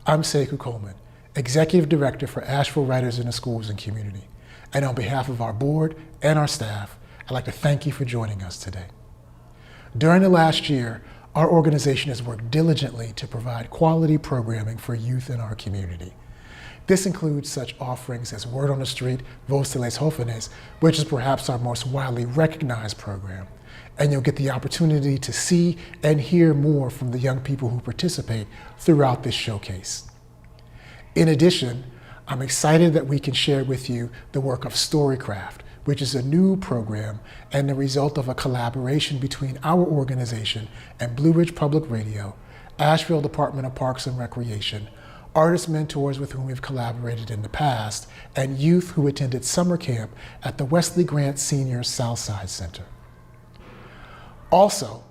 I'm Sekou Coleman, Executive Director for Asheville Writers in the Schools and Community. And on behalf of our board and our staff, I'd like to thank you for joining us today. During the last year, our organization has worked diligently to provide quality programming for youth in our community. This includes such offerings as Word on the Street, Voz de los Jóvenes, which is perhaps our most widely recognized program. And you'll get the opportunity to see and hear more from the young people who participate throughout this showcase. In addition, I'm excited that we can share with you the work of Storycraft, which is a new program and the result of a collaboration between our organization and Blue Ridge Public Radio, Asheville Department of Parks and Recreation, artist mentors with whom we've collaborated in the past, and youth who attended summer camp at the Wesley Grant Senior Southside Center. Also,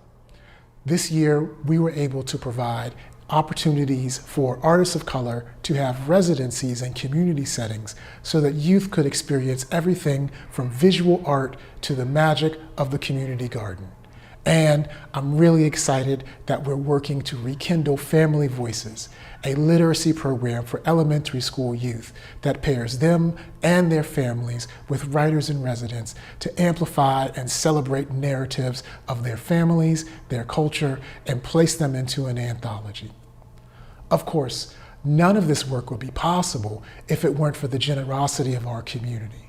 this year we were able to provide opportunities for artists of color to have residencies in community settings so that youth could experience everything from visual art to the magic of the community garden. And I'm really excited that we're working to rekindle Family Voices, a literacy program for elementary school youth that pairs them and their families with writers in residence to amplify and celebrate narratives of their families, their culture, and place them into an anthology. Of course, none of this work would be possible if it weren't for the generosity of our community.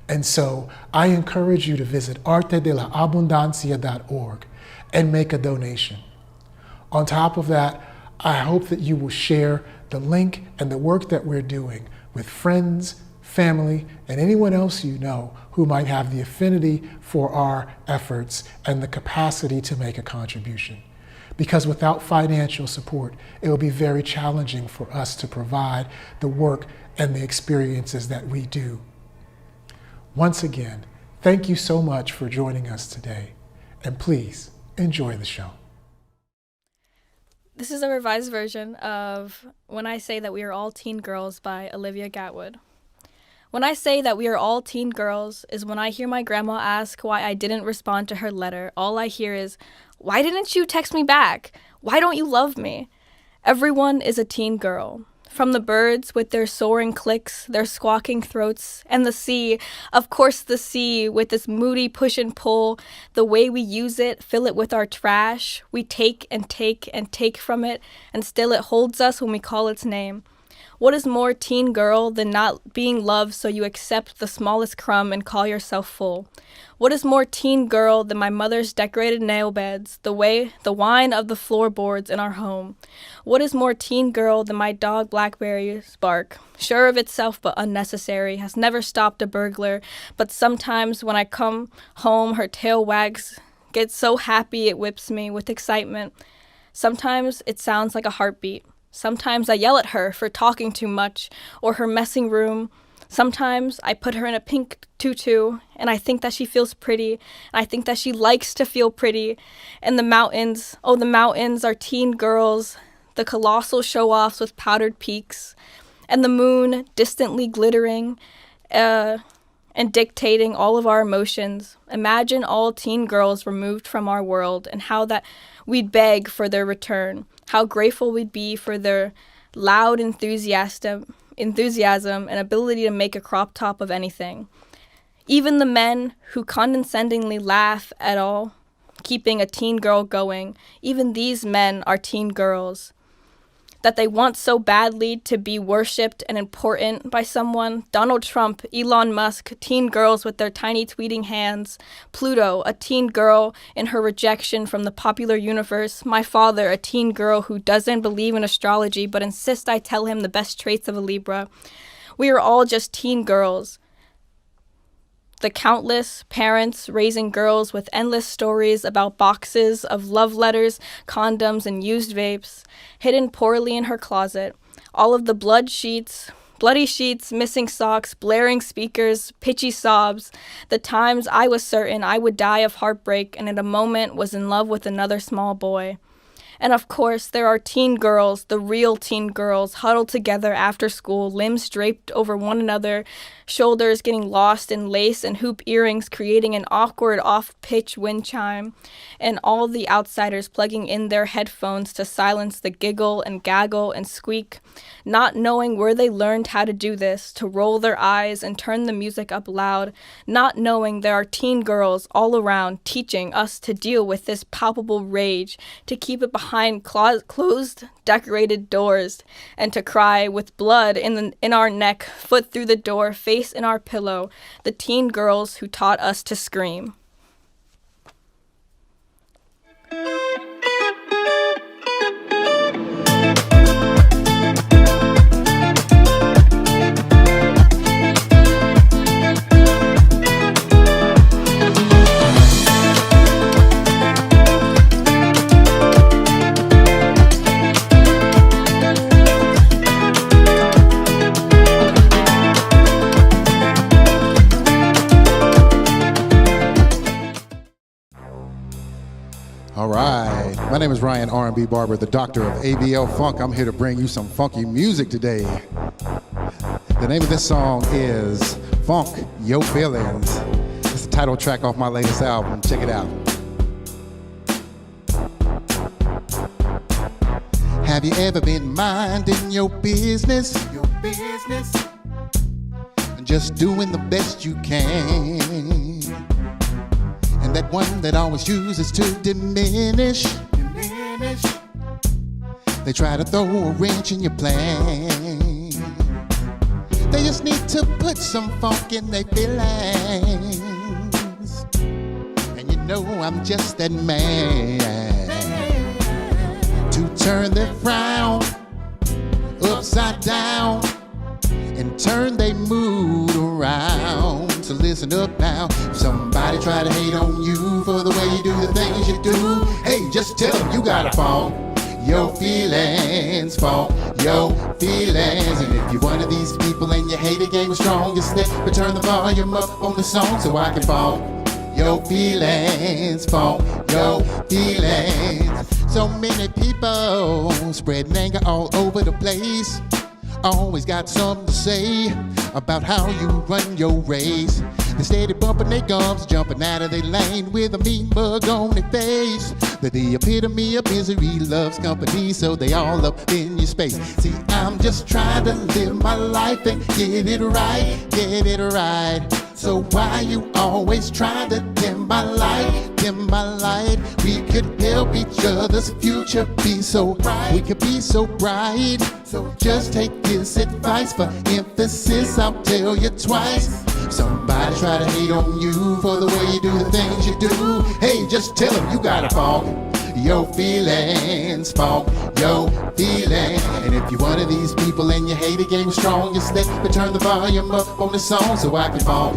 And so I encourage you to visit artedelaabundancia.org and make a donation. On top of that, I hope that you will share the link and the work that we're doing with friends, family, and anyone else you know who might have the affinity for our efforts and the capacity to make a contribution. Because without financial support, it will be very challenging for us to provide the work and the experiences that we do. Once again, thank you so much for joining us today, and please enjoy the show. This is a revised version of When I Say That We Are All Teen Girls by Olivia Gatwood. When I say that we are all teen girls is when I hear my grandma ask why I didn't respond to her letter. All I hear is, "Why didn't you text me back? Why don't you love me?" Everyone is a teen girl. From the birds with their soaring clicks, their squawking throats, and the sea, of course the sea, with this moody push and pull, the way we use it, fill it with our trash, we take and take and take from it, and still it holds us when we call its name. What is more teen girl than not being loved so you accept the smallest crumb and call yourself full? What is more teen girl than my mother's decorated nail beds, the whine of the floorboards in our home? What is more teen girl than my dog Blackberry's bark, sure of itself but unnecessary, has never stopped a burglar, but sometimes when I come home her tail wags, gets so happy it whips me with excitement. Sometimes it sounds like a heartbeat. Sometimes I yell at her for talking too much, or her messing room. Sometimes I put her in a pink tutu, and I think that she feels pretty, and I think that she likes to feel pretty. And the mountains, oh, the mountains are teen girls, the colossal show-offs with powdered peaks, and the moon distantly glittering, and dictating all of our emotions. Imagine all teen girls removed from our world, and how that we'd beg for their return. How grateful we'd be for their loud enthusiasm and ability to make a crop top of anything. Even the men who condescendingly laugh at all, keeping a teen girl going, even these men are teen girls. That they want so badly to be worshipped and important by someone. Donald Trump, Elon Musk, teen girls with their tiny tweeting hands. Pluto, a teen girl in her rejection from the popular universe. My father, a teen girl who doesn't believe in astrology but insists I tell him the best traits of a Libra. We are all just teen girls. The countless parents raising girls with endless stories about boxes of love letters, condoms, and used vapes, hidden poorly in her closet. All of the blood sheets Bloody sheets, missing socks, blaring speakers, pitchy sobs. The times I was certain I would die of heartbreak and in a moment was in love with another small boy. And of course, there are teen girls, the real teen girls, huddled together after school, limbs draped over one another, shoulders getting lost in lace and hoop earrings, creating an awkward off-pitch wind chime, and all the outsiders plugging in their headphones to silence the giggle and gaggle and squeak, not knowing where they learned how to do this, to roll their eyes and turn the music up loud, not knowing there are teen girls all around teaching us to deal with this palpable rage, to keep it behind closed, decorated doors, and to cry with blood in our neck, foot through the door, face in our pillow, the teen girls who taught us to scream. All right, my name is Ryan R&B Barber, the doctor of ABL Funk. I'm here to bring you some funky music today. The name of this song is Funk Yo Feelings. It's the title track off my latest album. Check it out. Have you ever been minding your business? Just doing the best you can. And that one that always chooses to diminish. They try to throw a wrench in your plan. They just need to put some funk in their feelings. And you know I'm just that man to turn their frown upside down and turn their mood around. So listen up now. If somebody try to hate on you for the way you do the things you do, hey, just tell them you got a funk your feelings, funk your feelings. And if you're one of these people and you hate the game is strong, just let me turn the volume up on the song so I can funk your feelings, funk your feelings. So many people spreading anger all over the place. Always got something to say about how you run your race. They steady bumping their gums, jumping out of their lane with a mean mug on their face. They're the epitome of misery, loves company, so they all up in your space. See, I'm just trying to live my life and get it right, get it right. So why you always trying to dim my light, dim my light? We could help each other's future be so bright. We could be so bright. So just take this advice for emphasis, I'll tell you twice. Somebody try to hate on you for the way you do the things you do, hey, just tell them you got a funk your feelings, funk your feelings. And if you're one of these people and you hate the game strong, just let me turn the volume up on the song so I can funk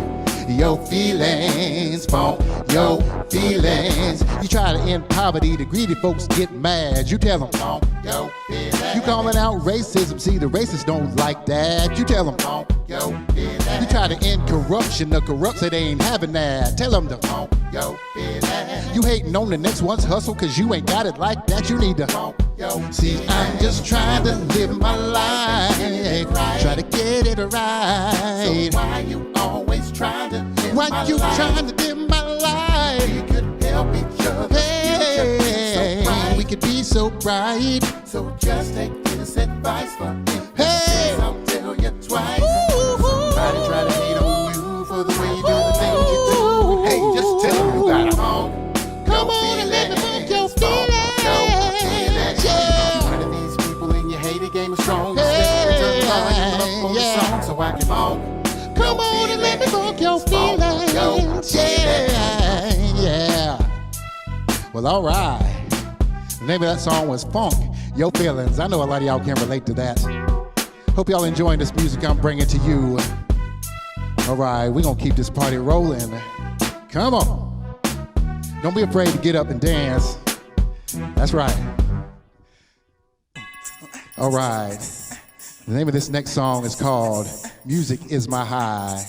your feelings, funk your feelings. You try to end poverty, the greedy folks get mad. You tell them funk your feelings. You calling out racism, see the racists don't like that. You tell them funk your feelings. You try to end corruption, the corrupt say they ain't having that. Tell them to funk your feelings. You hating on the next one's hustle cause you ain't got it like that. You need to funk your feelings. See, I'm just trying to live my life, try to get it right. So why you always trying to dim my life? Why you trying to dim my life? We could help each other. Hey, so we could be so bright. So just take this advice for emphasis. Hey, I'll tell you twice. Somebody try to hate on you for the way you do the things you do. Hey, just tell them you got a home. Come on and let me funk your feelings. Yeah. You're one of these people and you hate the game is strong. Just let me turn the volume up on the song so I can funk. Come on and let me funk your feelings. Yeah, yeah. Well, all right. The name of that song was Funk Your Feelings. I know a lot of y'all can relate to that. Hope y'all enjoying this music I'm bringing to you. All right, we're gonna keep this party rolling. Come on. Don't be afraid to get up and dance. That's right. All right. The name of this next song is called Music Is My High.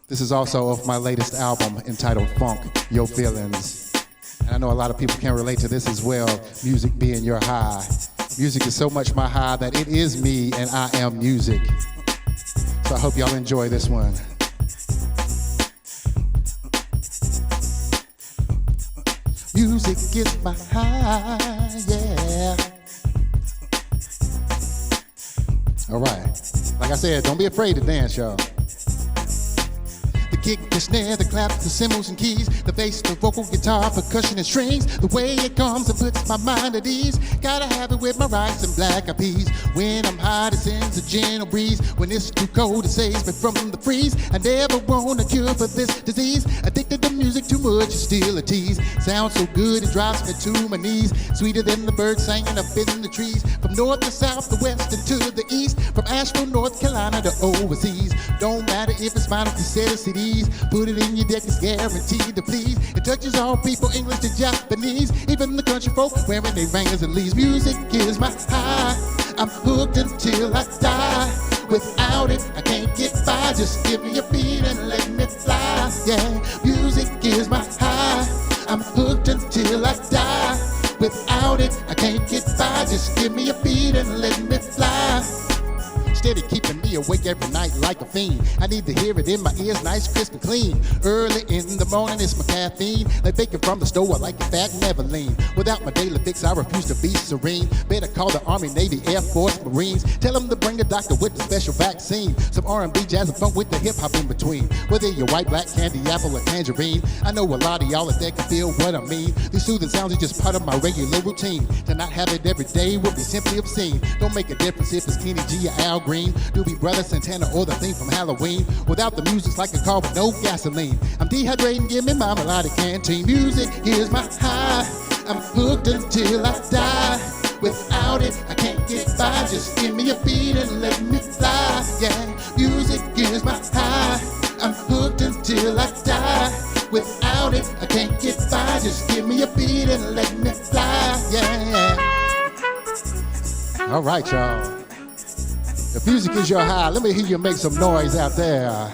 This is also off my latest album entitled Funk Your Feelings. And I know a lot of people can relate to this as well, music being your high. Music is so much my high that it is me and I am music. So I hope y'all enjoy this one. Music is my high, yeah. All right. Like I said, don't be afraid to dance, y'all. The kick, the snare, the clap, the cymbals and keys, the bass, the vocal, guitar, percussion and strings. The way it comes and puts my mind at ease. Gotta have it with my rice and black eyed peas. When I'm hot, it sends a gentle breeze. When it's too cold, it saves me from the freeze. I never want a cure for this disease. Addicted to music too much is still a tease. Sounds so good, it drops me to my knees. Sweeter than the birds singing up in the trees. From north to south, the west and to the east. From Asheville, North Carolina to overseas. Don't matter if it's vinyl, cassette, or CDs. Put it in your deck, it's guaranteed to please. It touches all people, English to Japanese. Even the country folk wearing their ringers and leaves. Music is my high. I'm hooked until I die. Without it, I can't get by. Just give me a beat and let me fly. Yeah, music is my high. I'm hooked until I die. Without it, I can't get by. Just give me a beat and let me fly. Steady keeping me awake every night like a fiend. I need to hear it in my ears, nice, crisp and clean. Early in the morning, it's my caffeine. Like bacon from the store, I like it fat, never lean. Without my daily fix, I refuse to be serene. Better call the Army, Navy, Air Force, Marines. Tell them to bring the doctor with the special vaccine. Some R&B, jazz, and funk with the hip-hop in between. Whether you're white, black, candy, apple, or tangerine. I know a lot of y'all out there can feel what I mean. These soothing sounds are just part of my regular routine. To not have it every day would be simply obscene. Don't make a difference if it's Kenny G or Al Green, Doobie Brother, Santana, or the theme from Halloween. Without the music's like a car with no gasoline. I'm dehydrating, give me my melodic canteen. Music is my high. I'm hooked until I die. Without it, I can't get by. Just give me a beat and let me fly. Yeah, music is my high. I'm hooked until I die. Without it, I can't get by. Just give me a beat and let me fly. Yeah. All right, y'all. If music is your high, let me hear you make some noise out there.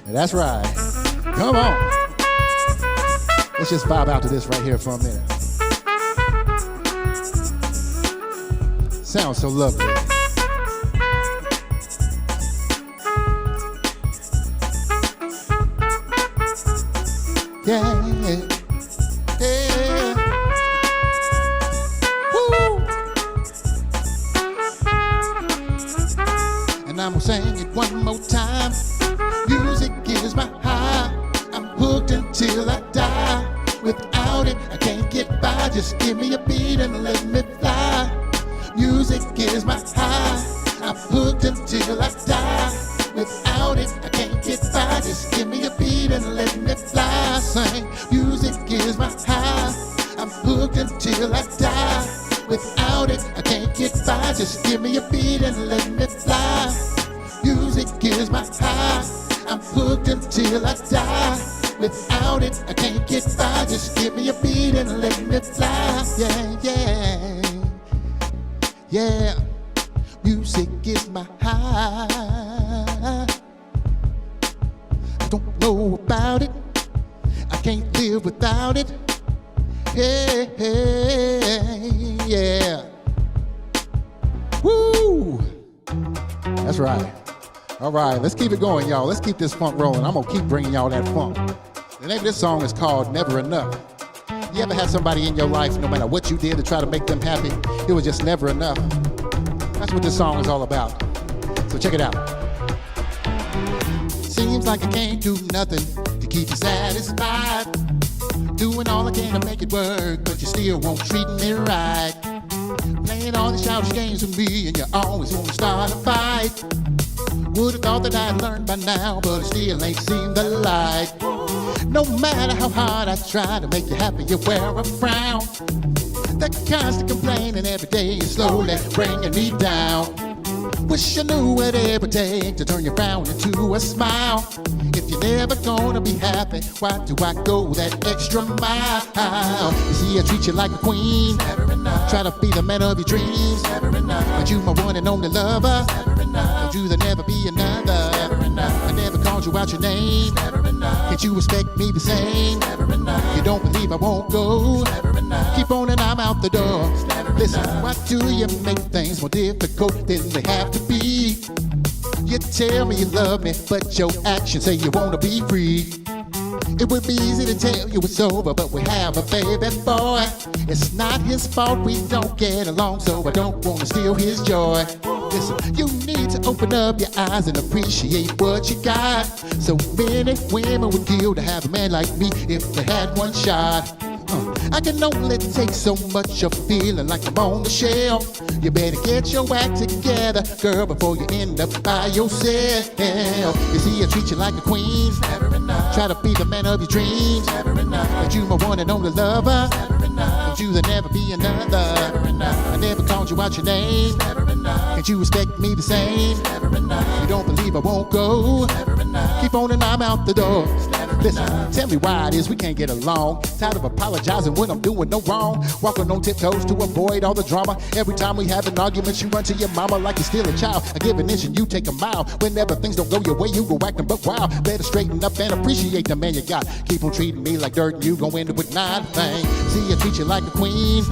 That's right. Come on. Let's just vibe out to this right here for a minute. Sounds so lovely. Yeah, yeah. Woo. And I'm gonna sing it one more time. Music is my high. I'm hooked until I die. Without it, I can't get by. Just give me a beat and let me fly. Music is my high. I'm hooked until I die. Without it, I can't get by. Just give me a beat and let me fly. Sing. Music is my high. I'm hooked until I die. Without it, I can't get by. Just give me a beat and let me fly. Music is my high. I'm hooked until I die. Without it, I can't get by. Just give me a beat and let me fly. Yeah, yeah, yeah. Music is my high. I don't know about it. I can't live without it. Hey, hey, yeah. Woo! That's right. All right, let's keep it going, y'all. Let's keep this funk rolling. I'm gonna keep bringing y'all that funk. The name of this song is called Never Enough. You ever had somebody in your life, no matter what you did to try to make them happy, it was just never enough? That's what this song is all about. So check it out. Seems like I can't do nothing to keep you satisfied. Doing all I can to make it work, but you still won't treat me right. Playing all these childish games with me, and you always want to start a fight. Would've thought that I'd learned by now, but it still ain't seen the light. No matter how hard I try to make you happy, you wear a frown. That constant complaining every day is slowly bringing me down. Wish I knew what it would take to turn your frown into a smile. If you're never gonna be happy, why do I go that extra mile? You see, I treat you like a queen. Never enough. Try to be the man of your dreams, but you my one and only lover. Don't you there never be another. I never called you out your name. Can't you respect me the same? You don't believe I won't go. Keep on and I'm out the door. Listen, why do you make things more difficult than they have to be? You tell me you love me, but your actions say you wanna be free. It would be easy to tell you it's over, but we have a baby boy. It's not his fault we don't get along, so I don't wanna steal his joy. Listen, you need to open up your eyes and appreciate what you got. So many women would kill to have a man like me if they had one shot. I can only take so much of feeling like I'm on the shelf. You better get your act together, girl, before you end up by yourself. You see, I treat you like a queen. Try to be the man of your dreams, but you my one and only lover. Don't you there never be another. I never called you out your name. Can't you respect me the same? You don't believe I won't go. Keep on and I'm out the door. Listen, tell me why it is we can't get along. Tired of apologizing when I'm doing no wrong. Walking on tiptoes to avoid all the drama. Every time we have an argument, you run to your mama like you're still a child. I give an inch and you take a mile. Whenever things don't go your way, you go acting but wild. Better straighten up and appreciate the man you got. Keep on treating me like dirt and you gon' end up with nothing. See, I treat you like a queen.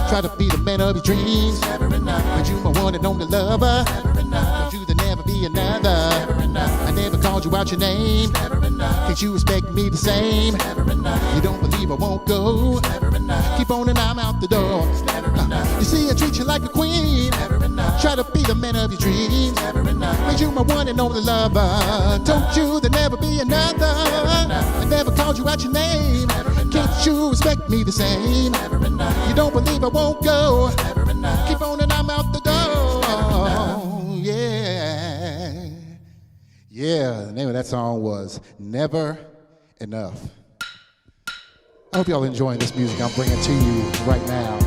Try to be the man of your dreams, but you my one and only lover. Don't you there never be another. I never called you out your name. Can't you respect me the same? You don't believe I won't go. Keep on and I'm out the door. You see, I treat you like a queen. Try to be the man of your dreams, but you my one and only lover. Don't you there never be another. I never called you out your name. Can't you respect me the same? You don't believe I won't go. Keep on and I'm out the door. Yeah. Yeah, the name of that song was Never Enough. I hope y'all enjoying this music I'm bringing to you right now.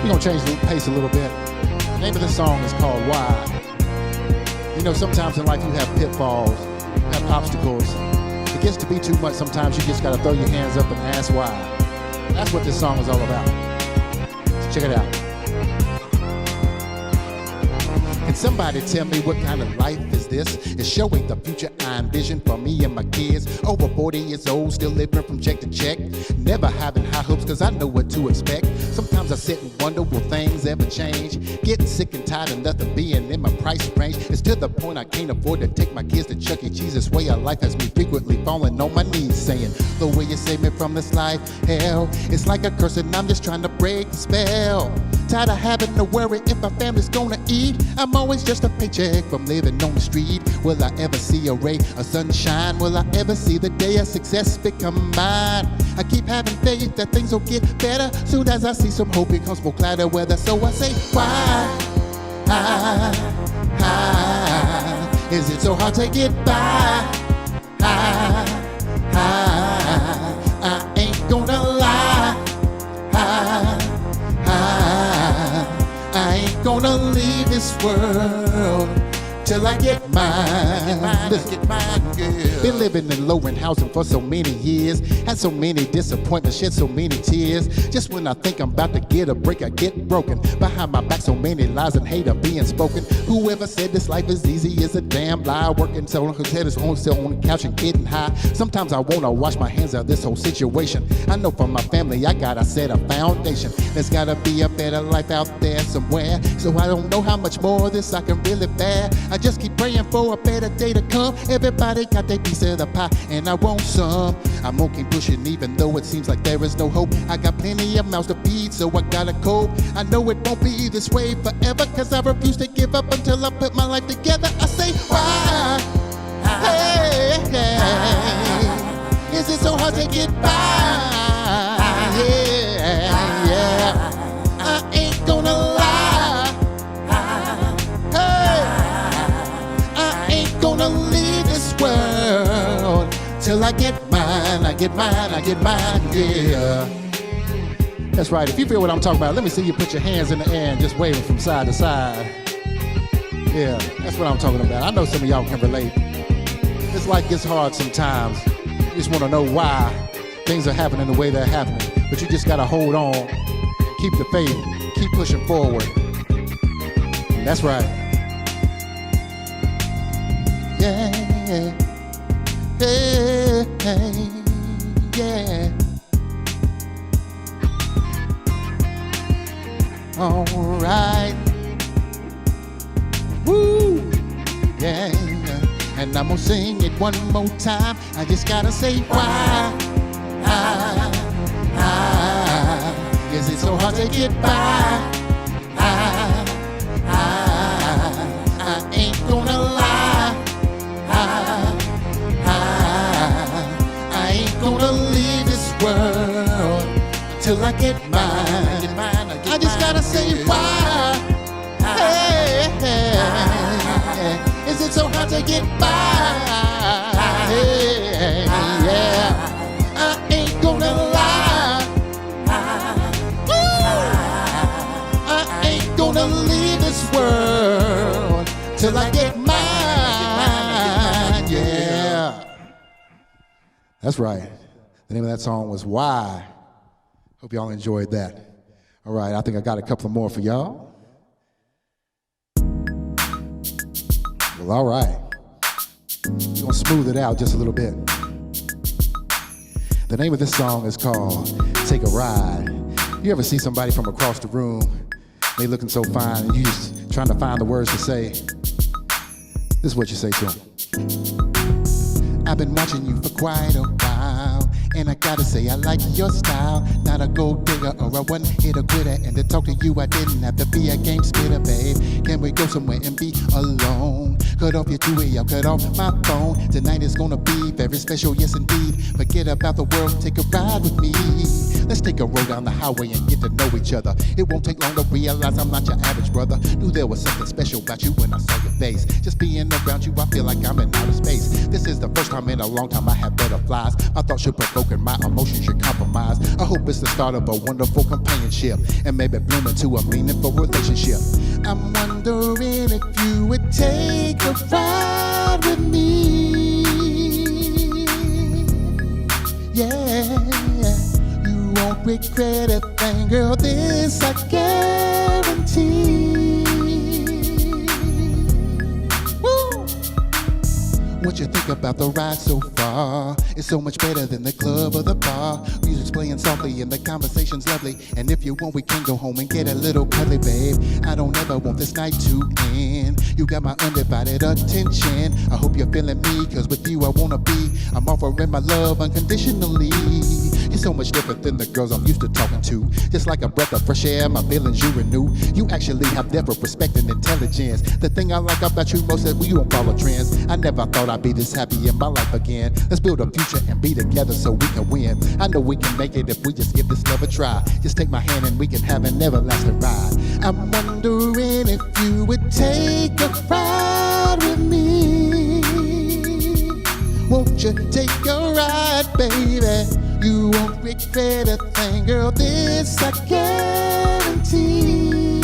We're gonna change the pace a little bit. The name of this song is called Why. You know, sometimes in life you have pitfalls, you have obstacles. It gets to be too much, sometimes you just gotta throw your hands up and ask why. That's what this song is all about. So check it out. Can somebody tell me what kind of life is this? It's showing the future I envision for me and my kids. Over 40 years old, still living from check to check. Never having high hopes cause I know what to expect. Sometimes I sit and wonder, will things ever change? Getting sick and tired of nothing being in my price range. It's to the point I can't afford to take my kids to Chuck E. Cheese. This way of life has me frequently falling on my knees saying, the way you save me from this life, hell, it's like a curse and I'm just trying to break the spell. Tired of having to worry if my family's gonna eat. I'm always just a paycheck from living on the street. Will I ever see a ray of sunshine? Will I ever see the day of success become mine? I keep having faith that things will get better. Soon as I see some hope, it comes more cloudy weather. So I say, why is it so hard to get by? I ain't gonna lie. I ain't gonna leave this world till I get mine. Get mine, yeah. Been living in low-rent housing for so many years. Had so many disappointments, shed so many tears. Just when I think I'm about to get a break, I get broken. Behind my back, so many lies and hate are being spoken. Whoever said this life is easy is a damn lie. Working so long, his head is on, still on the couch and getting high. Sometimes I wanna wash my hands of this whole situation. I know for my family, I gotta set a foundation. There's gotta be a better life out there somewhere. So I don't know how much more of this I can really bear. I just keep praying for a better day to come. Everybody got their piece of the pie, and I want some. I'm gonna keep pushing even though it seems like there is no hope. I got plenty of mouths to feed, so I gotta cope. I know it won't be this way forever, cause I refuse to give up until I put my life together. I say, why? Hey, is it so hard to get by? Yeah, I ain't gonna lie. Hey, I ain't gonna leave this world till I get mine, I get mine, I get mine, yeah. That's right, if you feel what I'm talking about, let me see you put your hands in the air and just wave them from side to side. Yeah, that's what I'm talking about. I know some of y'all can relate. This life gets hard sometimes. You just want to know why things are happening the way they're happening. But you just got to hold on, Keep the faith. Keep pushing forward. That's right. Yeah. Hey, hey, yeah. All right. Woo. Yeah. And I'm gonna sing it one more time. I just gotta say why. Is it so hard to get by? I ain't gonna lie. I ain't gonna leave this world till I get mine. I just gotta say why. Hey, is it so hard to get by? Hey, yeah, I ain't gonna lie. I ain't gonna leave this world till I get mine. Yeah, that's right. The name of that song was Why. Hope y'all enjoyed that. All right, I think I got a couple more for y'all. Well, all right. We're gonna smooth it out just a little bit. The name of this song is called Take a Ride. You ever see somebody from across the room, they looking so fine, and you just trying to find the words to say? This is what you say to them. I've been watching you for quite a while, and I gotta say I like your style. Not a gold digger or a one-hitter quitter, and to talk to you I didn't have to be a game spitter, babe. Can we go somewhere and be alone? Cut off your two-way, I'll cut off my phone. Tonight is gonna be very special, yes indeed. Forget about the world, take a ride with me. Let's take a road down the highway and get to know each other. It won't take long to realize I'm not your average brother. Knew there was something special about you when I saw your face. Just being around you, I feel like I'm in outer space. This is the first time in a long time I have butterflies. My thoughts should provoke and my emotions should compromise. I hope it's the start of a wonderful companionship and maybe bloom into a meaningful relationship. I'm wondering if you would take a ride with me. Yeah, you won't regret a thing, girl, this I guarantee. Woo! What you think about the ride so far? It's so much better than the club or the bar. Music's playing softly and the conversation's lovely. And if you want, we can go home and get a little cuddly, babe. I don't ever want this night to end. You got my undivided attention. I hope you're feeling me, cause with you I wanna be. I'm offering my love unconditionally. You're so much different than the girls I'm used to talking to. Just like a breath of fresh air, my feelings you renew. You actually have depth of respect and intelligence. The thing I like about you most is you don't follow trends. I never thought I'd be this happy in my life again. Let's build a future and be together so we can win. I know we can make it if we just give this love a try. Just take my hand and we can have an everlasting ride. I'm wondering if you would take a ride with me. Won't you take a ride, baby? You won't regret a thing, girl, this I guarantee.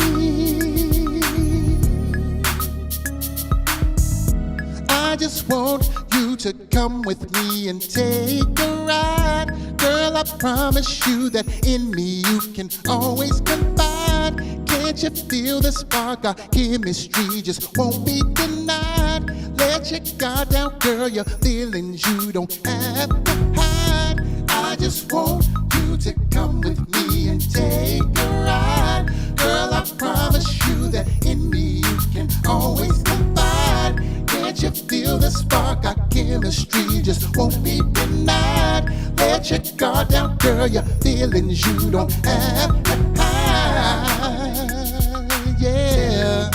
I just want you to come with me and take a ride. Girl, I promise you that in me you can always confide. Can't you feel the spark? Our chemistry just won't be denied. Let your guard down, girl, your feelings you don't have to hide. I just want you to come with me and take a ride. Girl, I promise you that in me you can always confide. Can't you feel the spark? Our chemistry just won't be denied. Let your guard down, girl, your feelings you don't have to hide. Yeah,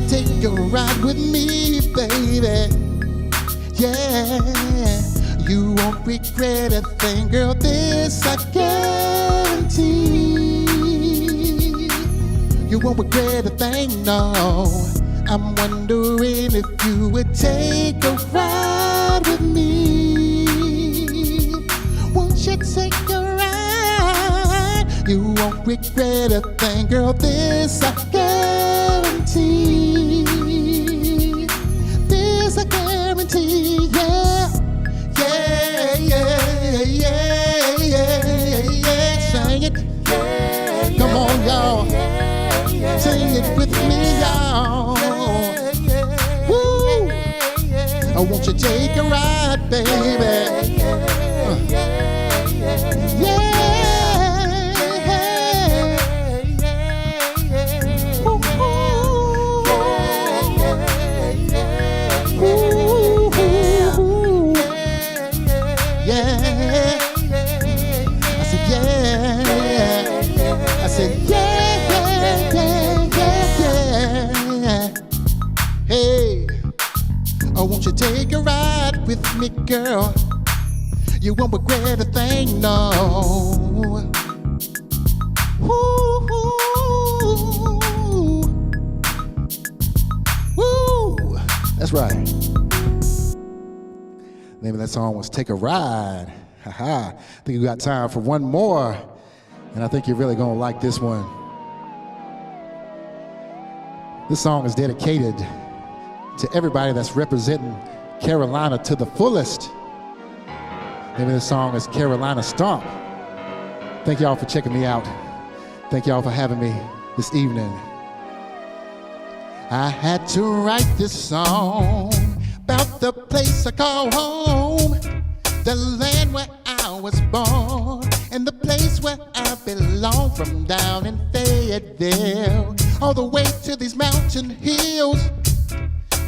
take a ride with me, baby. Yeah, you won't regret a thing, girl, this I guarantee. You won't regret a thing, no. I'm wondering if you would take a ride with me. Won't you take a ride? You won't regret a thing, girl, this I guarantee. This I guarantee, yeah. Yeah, yeah, yeah, yeah, yeah, yeah. Sing it, yeah. Come on, y'all. Sing it with me, y'all. Woo! Oh, won't you take a ride, baby? Oh, won't you take a ride with me, girl? You won't regret a thing, no. Woo, woo, woo. That's right. The name of that song was Take a Ride. Haha. I think we got time for one more, and I think you're really gonna like this one. This song is dedicated to everybody that's representing Carolina to the fullest. The name of this song is Carolina Stomp. Thank y'all for checking me out. Thank y'all for having me this evening. I had to write this song about the place I call home, the land where I was born, and the place where I belong, from down in Fayetteville all the way to these mountain hills.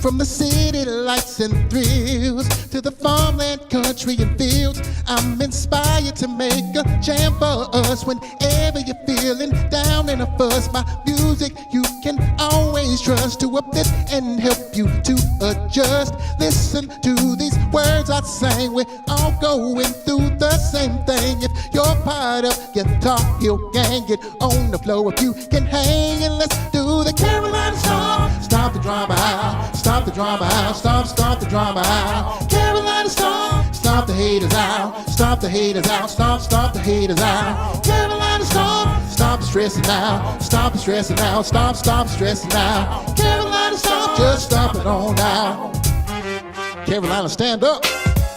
From the city lights and thrills to the farmland, country and fields, I'm inspired to make a jam for us. Whenever you're feeling down in a fuss, my music you can always trust to uplift and help you to adjust. Listen to these words I sang, we're all going through the same thing. If you're part of Guitar Hill Gang, get on the floor if you can hang, and let's do the Carolina Stomp. Stomp the drama out, stomp the drama out, stomp, stomp the drama out. Carolina Stomp, stomp the haters out, stomp the haters out, stomp, stomp the haters out. Carolina Stomp, stop the stressing out, stop the stressing out, stop the stressing out. Carolina Stomp, just stomp it on out. Carolina, stand up.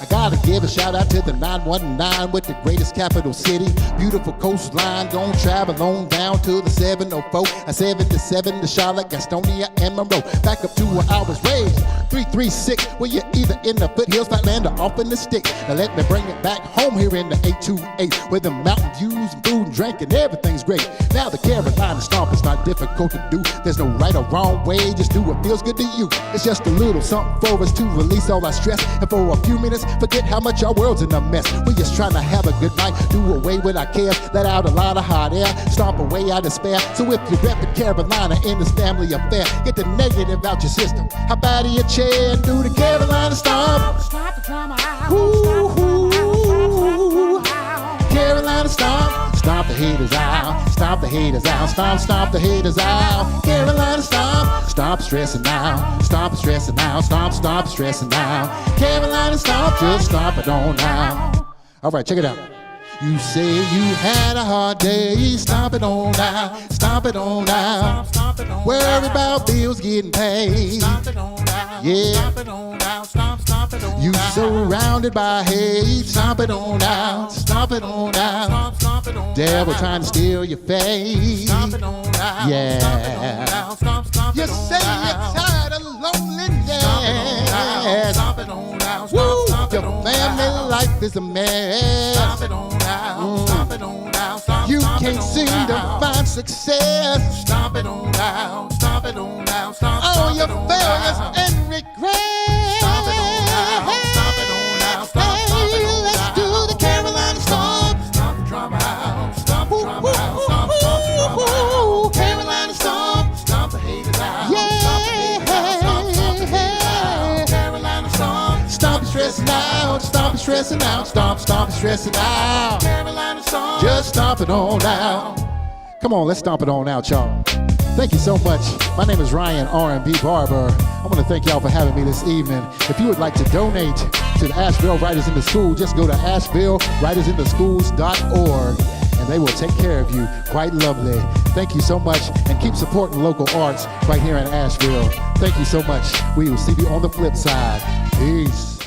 I gotta give a shout out to the 919 with the greatest capital city. Beautiful coastline, gon' travel on down to the 704. A 77 to Charlotte, Gastonia, and Monroe. Back up to where I was raised, 336, where you're either in the foothills, Flatland, or off in the stick. Now let me bring it back home here in the 828, where the mountain views and food and drink and everything's great. Now the Carolina Stomp is not difficult to do. There's no right or wrong way, just do what feels good to you. It's just a little something for us to release all our stress, and for a few minutes forget how much our world's in a mess. We're just trying to have a good night, do away with our cares, let out a lot of hot air, stomp away our despair. So if you're repping Carolina in this family affair, get the negative out your system. Hop out of your chair and do the Carolina Stomp. Stop the drama out. Ooh, Carolina Stomp. Stomp the haters out, stomp the haters out, stomp, stomp the haters out. Carolina Stomp, stop stressing out, stop stressing out, stomp, stop stressing out. Carolina Stomp, just stomp it on out. All right, check it out. You say you had a hard day, stomp it on out, stomp it on out. Worry about bills getting paid. Yeah. You surrounded by hate, stomp it on out, stomp it on out. Devil trying to steal your faith. Yeah. You say you're tired of loneliness. Woo. Your family life is a mess. You can't seem to find success. Stomp it on out, stomp it on out, stomp all your failures and regrets. Stomp it on out, stomp it on out, stomp it on out. Let's do the Carolina Stomp. Stomp the drama out, stomp the drama out, stomp the drama out. Carolina Stomp, stomp the haters out, stomp the haters out, stomp the haters out. Carolina Stomp, stop the stressing out, stop the stressing out, stomp the stressing out. Carolina Stomp, just stomp it on out. Come on, let's stomp it on out, y'all. Thank you so much. My name is Ryan R&B Barber. I want to thank y'all for having me this evening. If you would like to donate to the Asheville Writers in the School, just go to AshevilleWritersInTheSchools.org and they will take care of you. Quite lovely. Thank you so much, and keep supporting local arts right here in Asheville. Thank you so much. We will see you on the flip side. Peace.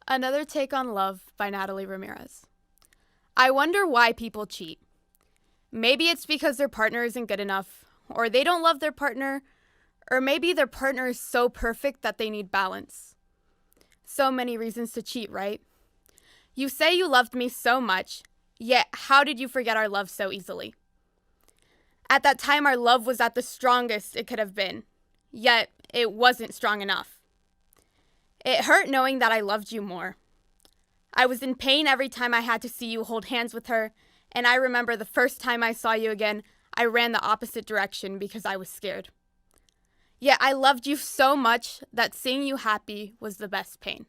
Another Take on Love by Natalie Ramirez. I wonder why people cheat. Maybe it's because their partner isn't good enough, or they don't love their partner, or maybe their partner is so perfect that they need balance. So many reasons to cheat, right? You say you loved me so much, yet how did you forget our love so easily? At that time, our love was at the strongest it could have been, yet it wasn't strong enough. It hurt knowing that I loved you more. I was in pain every time I had to see you hold hands with her, and I remember the first time I saw you again, I ran the opposite direction because I was scared. Yet I loved you so much that seeing you happy was the best pain.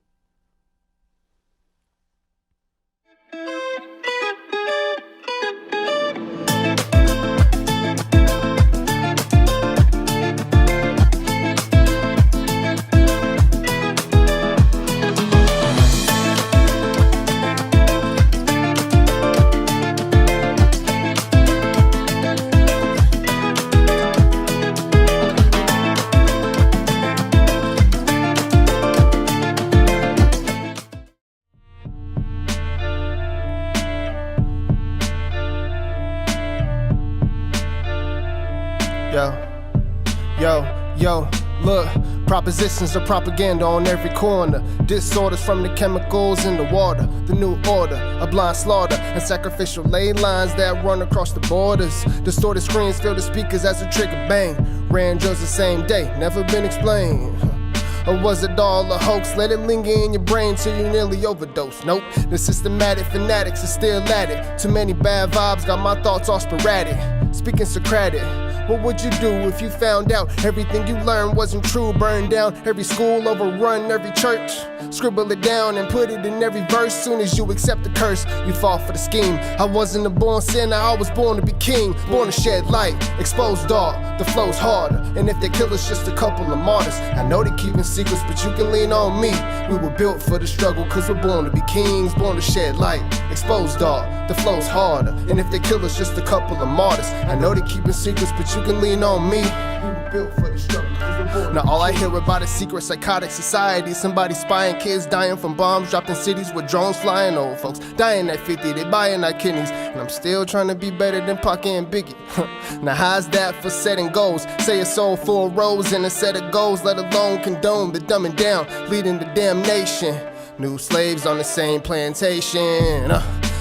Yo, look, propositions of propaganda on every corner. Disorders from the chemicals in the water. The new order, a blind slaughter, and sacrificial ley lines that run across the borders. Distorted screens fill the speakers as a trigger bang. Ran drugs the same day, never been explained. Or was it all a hoax? Let it linger in your brain till you nearly overdose. Nope, the systematic fanatics are still at it. Too many bad vibes, got my thoughts all sporadic. Speaking Socratic, what would you do if you found out everything you learned wasn't true? Burn down every school, overrun every church. Scribble it down and put it in every verse. Soon as you accept the curse, you fall for the scheme. I wasn't a born sinner, I was born to be king. Born to shed light, expose dark, the flow's harder. And if they kill us, just a couple of martyrs. I know they keeping secrets, but you can lean on me. We were built for the struggle, cause we're born to be kings. Born to shed light, expose dark, the flow's harder. And if they kill us, just a couple of martyrs. I know they keeping secrets, but you can lean on me. We were built for the struggle. Now all I hear about is secret psychotic society. Somebody spying, kids dying from bombs dropped in cities with drones flying. Old folks dying at 50, they buying our kidneys. And I'm still trying to be better than Pac and Biggie. Now how's that for setting goals? Say a soul for a rose and a set of goals, let alone condone the dumbing down, leading to damnation. New slaves on the same plantation.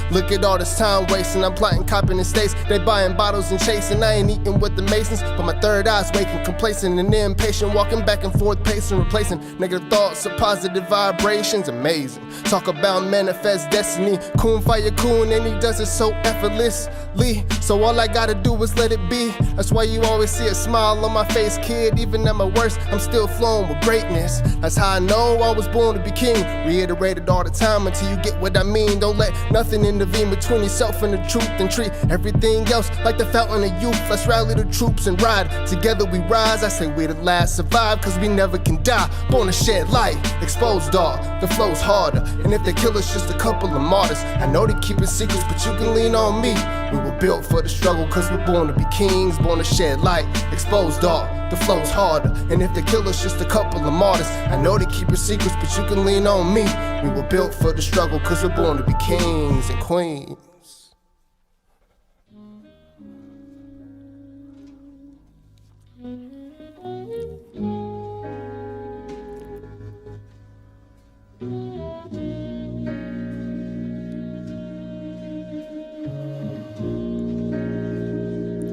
Look at all this time wasting, I'm plotting, copping estates. They buying bottles and chasing, I ain't eating with the Masons. But my third eye's waking, complacent and impatient. Walking back and forth, pacing, replacing negative thoughts of positive vibrations. Amazing. Talk about manifest destiny. Kun fire kun, and he does it so effortlessly. So all I gotta do is let it be. That's why you always see a smile on my face, kid. Even at my worst, I'm still flowing with greatness. That's how I know I was born to be king. Reiterated all the time until you get what I mean. Don't let nothing intervene between yourself and the truth, and treat everything else like the fountain of youth. Let's rally the troops and ride. Together we rise. I say we're the last survive, cause we never can die. Born to shed light, expose dark, the flow's harder. And if they kill us, just a couple of martyrs. I know they keeping secrets, but you can lean on me. We were built for the struggle, cause we're born to be kings. Born to shed light, expose dark, the flow's harder. And if they kill us, just a couple of martyrs. I know they keeping secrets, but you can lean on me. We were built for the struggle, cause we're born to be kings and queens.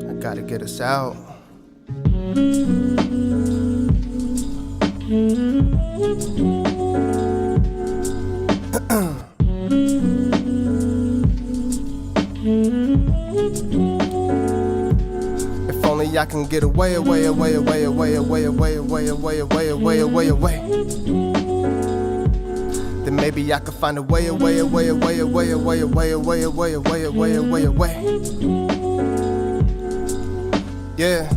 I gotta get us out. If only I can get away. Then maybe I could find a way. Yeah.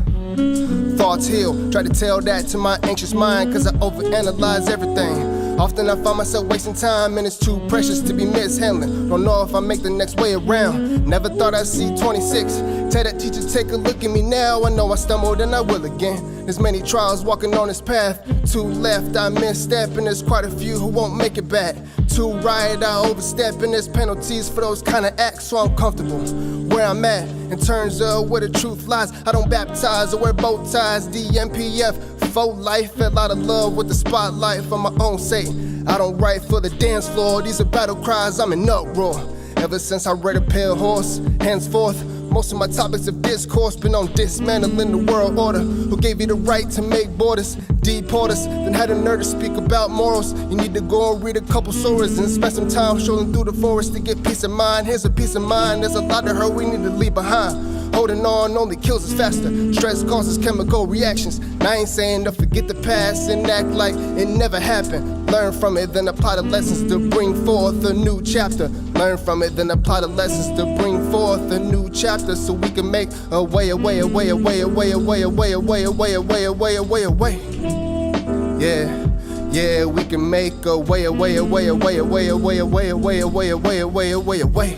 Thoughts heal, try to tell that to my anxious mind, cause I overanalyze everything. Often I find myself wasting time and it's too precious to be mishandling. Don't know if I make the next way around. Never thought I'd see 26. Tell that teacher, take a look at me now. I know I stumbled and I will again. There's many trials walking on this path. Two left, I misstep, and there's quite a few who won't make it back. Two right, I overstep, and there's penalties for those kind of acts, so I'm comfortable where I'm at. In terms of where the truth lies, I don't baptize or wear bow ties. DMPF, faux life, fell out of love with the spotlight for my own sake. I don't write for the dance floor, these are battle cries, I'm in uproar. Ever since I read A Pale Horse, henceforth, most of my topics of discourse been on dismantling the world order. Who gave you the right to make borders, deport us, then had the nerve to speak about morals? You need to go and read a couple stories and spend some time strolling through the forest to get peace of mind. Here's a peace of mind, there's a lot of her we need to leave behind. Holding on only kills us faster. Stress causes chemical reactions. And I ain't saying to forget the past and act like it never happened. Learn from it, then apply the lessons to bring forth a new chapter. Learn from it, then apply the lessons to bring forth a new chapter, so we can make a way, a way, a way, a way, a way, a way, a way, a way, a way, a way, a way, a way, a way. Yeah, yeah, we can make a way, a way, a way, a way, a way, a way, a way, a way, a way, a way, a way, a way, a way.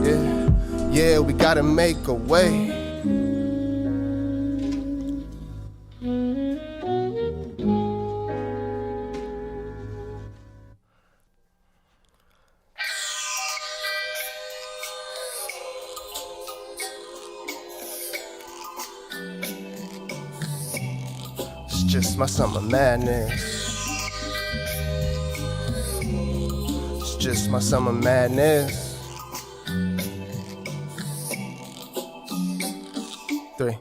Yeah, yeah, we gotta make a way. It's just my summer madness. It's just my summer madness. 3.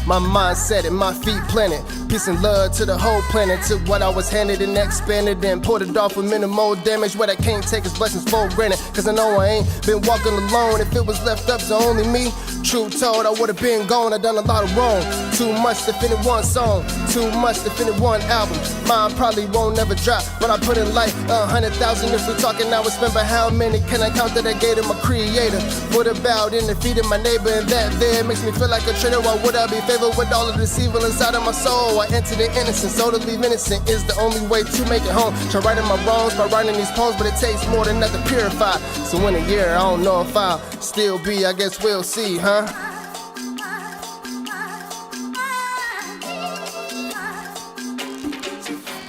My mindset and my feet planted. Peace and love to the whole planet. Took what I was handed and expanded and poured it off with minimal damage. What I can't take is blessings for granted, cause I know I ain't been walking alone. If it was left up to only me, true told, I would've been gone. I done a lot of wrong. Too much to fit in one song, too much to fit in one album. Mine probably won't never drop, but I put in like 100,000. If we're talking hours, remember how many can I count that I gave to my creator? What about in defeating my neighbor, and that there makes me feel like a traitor? Why would I be favored with all of this evil inside of my soul? I enter the innocent, so to leave innocent is the only way to make it home. Try righting my wrongs by writing these poems, but it takes more than that to purify. So in a year, I don't know if I'll still be, I guess we'll see, huh?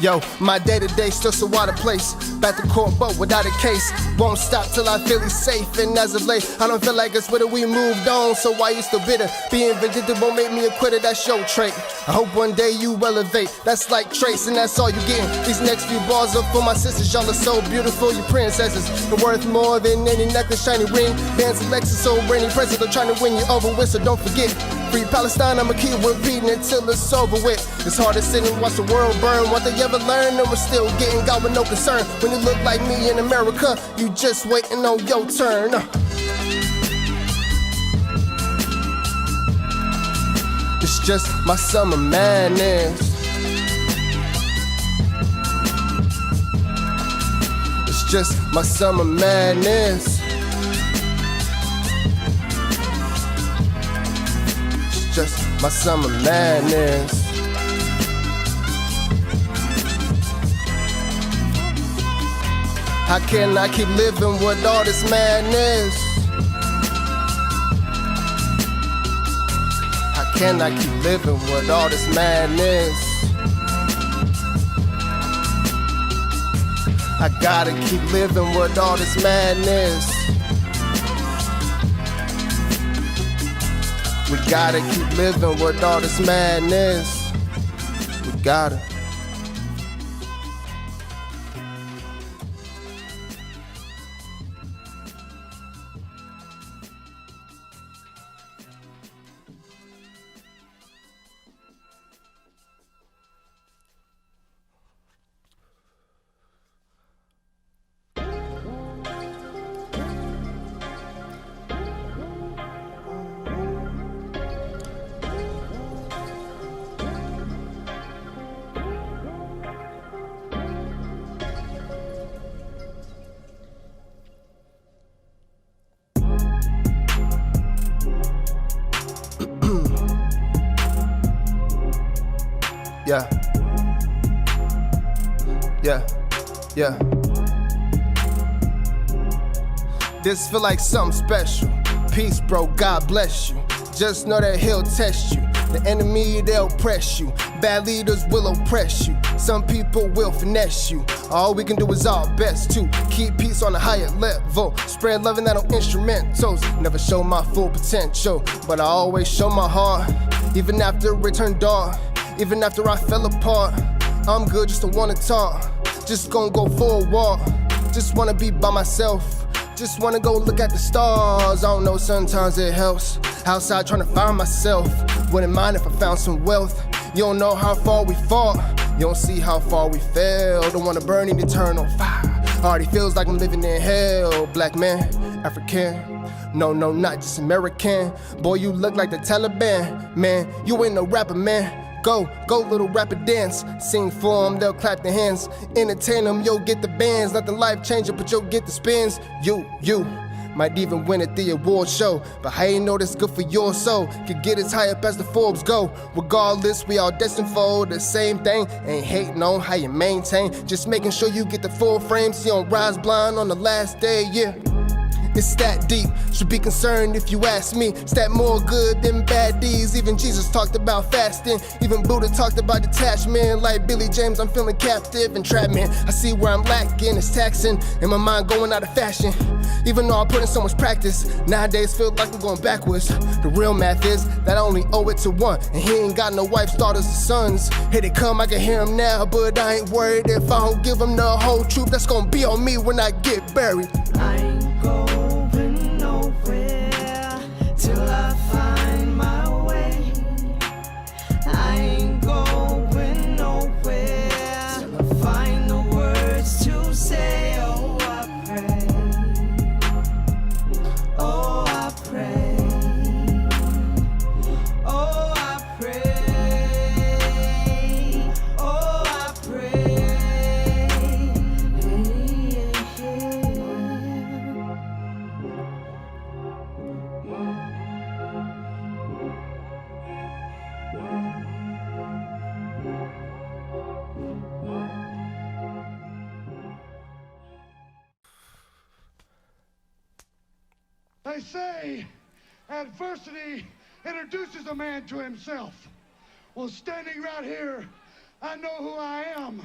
Yo, my day-to-day still so out of place. Back to court, but without a case. Won't stop till I feel it's safe. And as of late, I don't feel like it's whether we moved on. So why you still bitter? Being vindictive won't make me a quitter, that's your trait. I hope one day you elevate. That's like trace, and that's all you getting. These next few bars are for my sisters. Y'all are so beautiful, you princesses. And worth more than any necklace, shiny ring. Bands of Lexus, so rainy presents. I'm trying to win you over with, so don't forget. Free Palestine, I'ma keep repeating it till it's over with. It's hard to sit and watch the world burn. What they ever learn, and we're still getting God with no concern. When you look like me in America, you just waiting on your turn. It's just my summer madness. It's just my summer madness. It's just my summer madness. How can I keep living with all this madness? How can I keep living with all this madness? I gotta keep living with all this madness. We gotta keep living with all this madness. We gotta. Yeah. Yeah. Yeah. This feel like something special. Peace, bro, God bless you. Just know that he'll test you. The enemy, they'll press you. Bad leaders will oppress you. Some people will finesse you. All we can do is our best to keep peace on a higher level. Spread love and that on instrumentals. Never show my full potential, but I always show my heart. Even after it turned dark, even after I fell apart. I'm good just to wanna talk. Just gonna go for a walk. Just wanna be by myself. Just wanna go look at the stars. I don't know, sometimes it helps. Outside trying to find myself. Wouldn't mind if I found some wealth. You don't know how far we fought. You don't see how far we fell. Don't wanna burn in eternal fire. Already feels like I'm living in hell. Black man, African. No, not just American. Boy, you look like the Taliban. Man, you ain't no rapper, man. Go, little rapper, dance. Sing for them, they'll clap their hands. Entertain them, you'll get the bands. Nothing life changing, but you'll get the spins. You might even win at the award show, but I ain't know that's good for your soul. Could get as high up as the Forbes go. Regardless, we all destined for the same thing. Ain't hating on how you maintain. Just making sure you get the full frame so you don't rise blind on the last day, yeah. It's that deep, should be concerned if you ask me. It's that more good than bad deeds. Even Jesus talked about fasting. Even Buddha talked about detachment. Like Billy James, I'm feeling captive, entrapment. I see where I'm lacking, it's taxing. And my mind going out of fashion. Even though I put in so much practice, nowadays feel like I'm going backwards. The real math is that I only owe it to one. And he ain't got no wives, daughters, or sons. Here they come, I can hear them now. But I ain't worried if I don't give them the whole truth. That's gonna be on me when I get buried. I ain't going nowhere till I find my way. I ain't going nowhere till I find the words to say. Oh, I pray. Oh, I pray. Oh, I pray. Oh, I pray. They say adversity introduces a man to himself. Well, standing right here, I know who I am.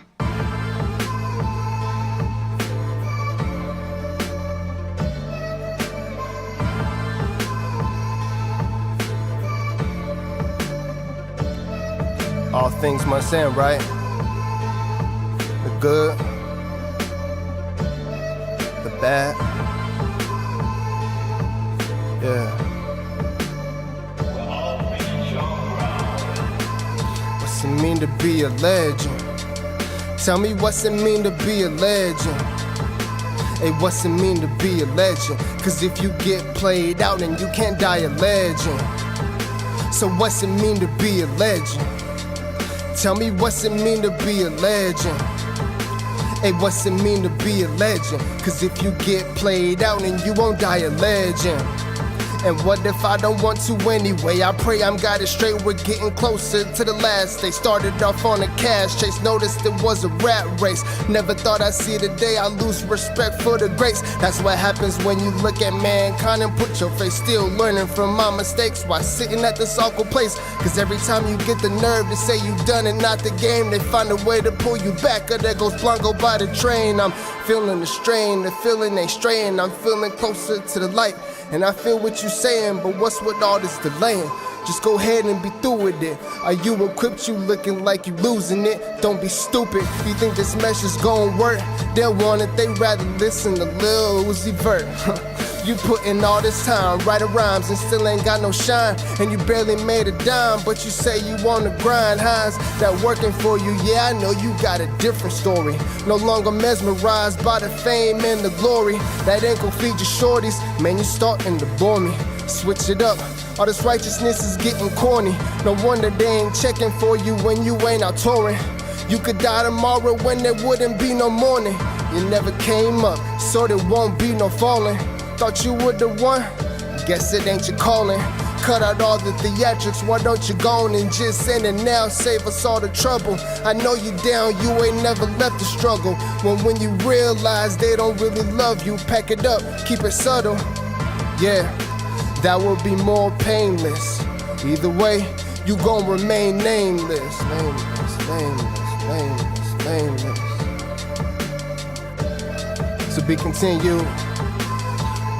All things must end, right? The good, the bad. Yeah. What's it mean to be a legend? Tell me what's it mean to be a legend? Hey, what's it mean to be a legend? Cause if you get played out then you can't die a legend. So what's it mean to be a legend? Tell me what's it mean to be a legend? Hey, what's it mean to be a legend? Cause if you get played out then you won't die a legend. And what if I don't want to anyway? I pray I'm got it straight, we're getting closer to the last. They started off on a cash chase, noticed it was a rat race. Never thought I'd see the day I lose respect for the grace. That's what happens when you look at mankind and put your face. Still learning from my mistakes while sitting at this awkward place. Cause every time you get the nerve to say you done it, not the game, they find a way to pull you back. Or there goes Blanco by the train. I'm feeling the strain, the feeling ain't straying. I'm feeling closer to the light. And I feel what you're saying, but what's with all this delaying? Just go ahead and be through with it. Are you equipped? You looking like you losing it. Don't be stupid. You think this message gon' work? They'll want it, they rather listen to Lil Uzi Vert. You put in all this time, writing rhymes and still ain't got no shine. And you barely made a dime, but you say you on the grind. How's that working for you? Yeah, I know you got a different story. No longer mesmerized by the fame and the glory. That ain't gon' feed your shorties. Man, you starting to bore me. Switch it up. All this righteousness is getting corny. No wonder they ain't checking for you when you ain't out touring. You could die tomorrow when there wouldn't be no morning. You never came up, so there won't be no falling. Thought you were the one, guess it ain't your calling. Cut out all the theatrics, why don't you go on and just end it now? Save us all the trouble. I know you down, you ain't never left the struggle. When you realize they don't really love you, pack it up, keep it subtle. Yeah, that would be more painless. Either way, you gon' remain nameless. Nameless, nameless, nameless, nameless. To be continued.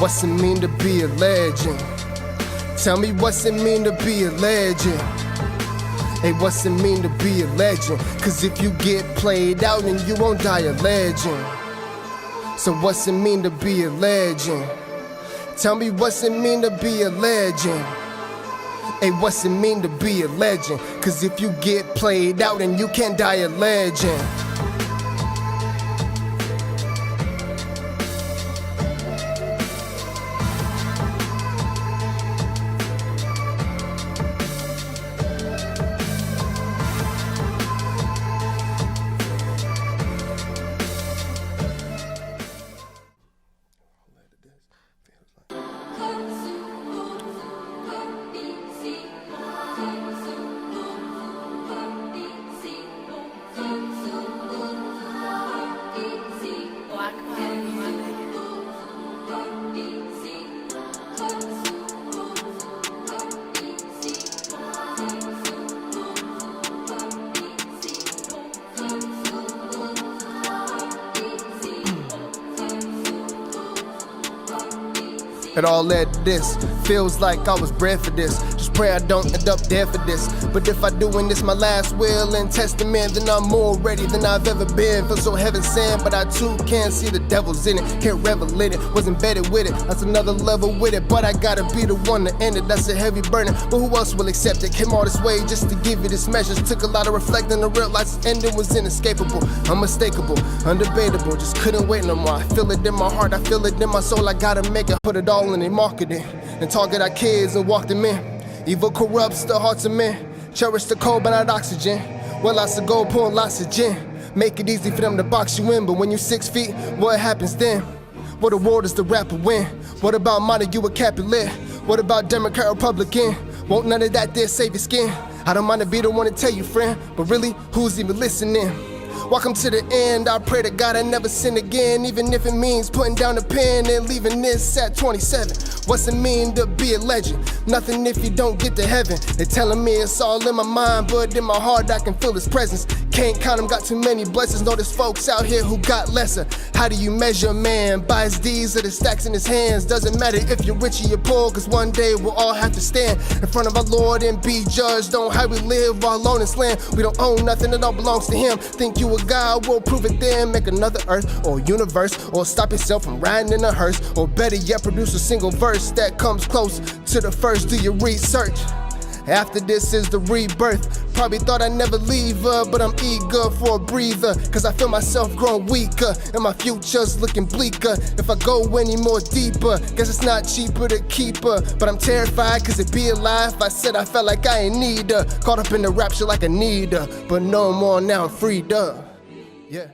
What's it mean to be a legend? Tell me what's it mean to be a legend? Hey, what's it mean to be a legend? Cause if you get played out, then you won't die a legend. So what's it mean to be a legend? Tell me what's it mean to be a legend? Hey, what's it mean to be a legend? Cause if you get played out, then you can't die a legend. It all led to this. Feels like I was bred for this. Just pray I don't end up dead for this. But if I do, and this my last will and testament, then I'm more ready than I've ever been. Feel so heaven sent, but I too can't see the devil's in it. Can't revel in it, was embedded with it. That's another level with it, but I gotta be the one to end it. That's a heavy burden, but who else will accept it? Came all this way just to give you this message. Took a lot of reflecting to realize this ending was inescapable, unmistakable, undebatable. Just couldn't wait no more. I feel it in my heart, I feel it in my soul. I gotta make it, put it all in it, market it, and target our kids and walk them in. Evil corrupts the hearts of men. Cherish the cold but not oxygen. Well, lots of gold, pouring lots of gin. Make it easy for them to box you in, but when you're 6 feet, what happens then? What award does the rapper win? What about Montague or Capulet? What about Democrat, Republican? Won't none of that there save your skin? I don't mind to be the one to tell you, friend, but really, who's even listening? Welcome to the end, I pray to God I never sin again, even if it means putting down the pen and leaving this at 27. What's it mean to be a legend? Nothing if you don't get to heaven. They're telling me it's all in my mind, but in my heart I can feel his presence. Can't count them, got too many blessings. Know there's folks out here who got lesser. How do you measure a man? By his deeds or the stacks in his hands? Doesn't matter if you're rich or you're poor, cause one day we'll all have to stand in front of our Lord and be judged on how we live while alone in this land. We don't own nothing, it all belongs to him. Think you a God, we'll prove it then. Make another earth or universe, or stop yourself from riding in a hearse, or better yet produce a single verse that comes close to the first. Do your research. After this is the rebirth. Probably thought I'd never leave her, but I'm eager for a breather, cause I feel myself growing weaker and my future's looking bleaker. If I go any more deeper, guess it's not cheaper to keep her. But I'm terrified cause it be alive. I said I felt like I ain't need her. Caught up in the rapture like I need her, but no more now, I'm freed up. Yeah.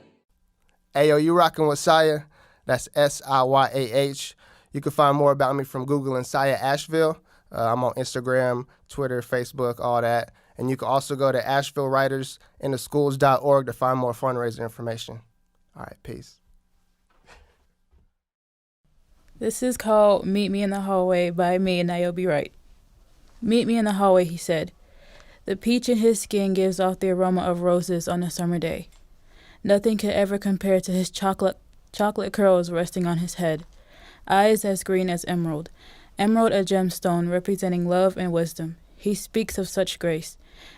Hey yo, you rockin' with SIYAH. That's SIYAH. You can find more about me from Googling SIYAH Asheville. I'm on Instagram, Twitter, Facebook, all that. And you can also go to AshevilleWritersInTheSchools.org to find more fundraiser information. All right, peace. This is called Meet Me in the Hallway by me and Niobe Wright. Meet me in the hallway, he said. The peach in his skin gives off the aroma of roses on a summer day. Nothing could ever compare to his chocolate curls resting on his head. Eyes as green as emerald. Emerald a gemstone representing love and wisdom. He speaks of such grace.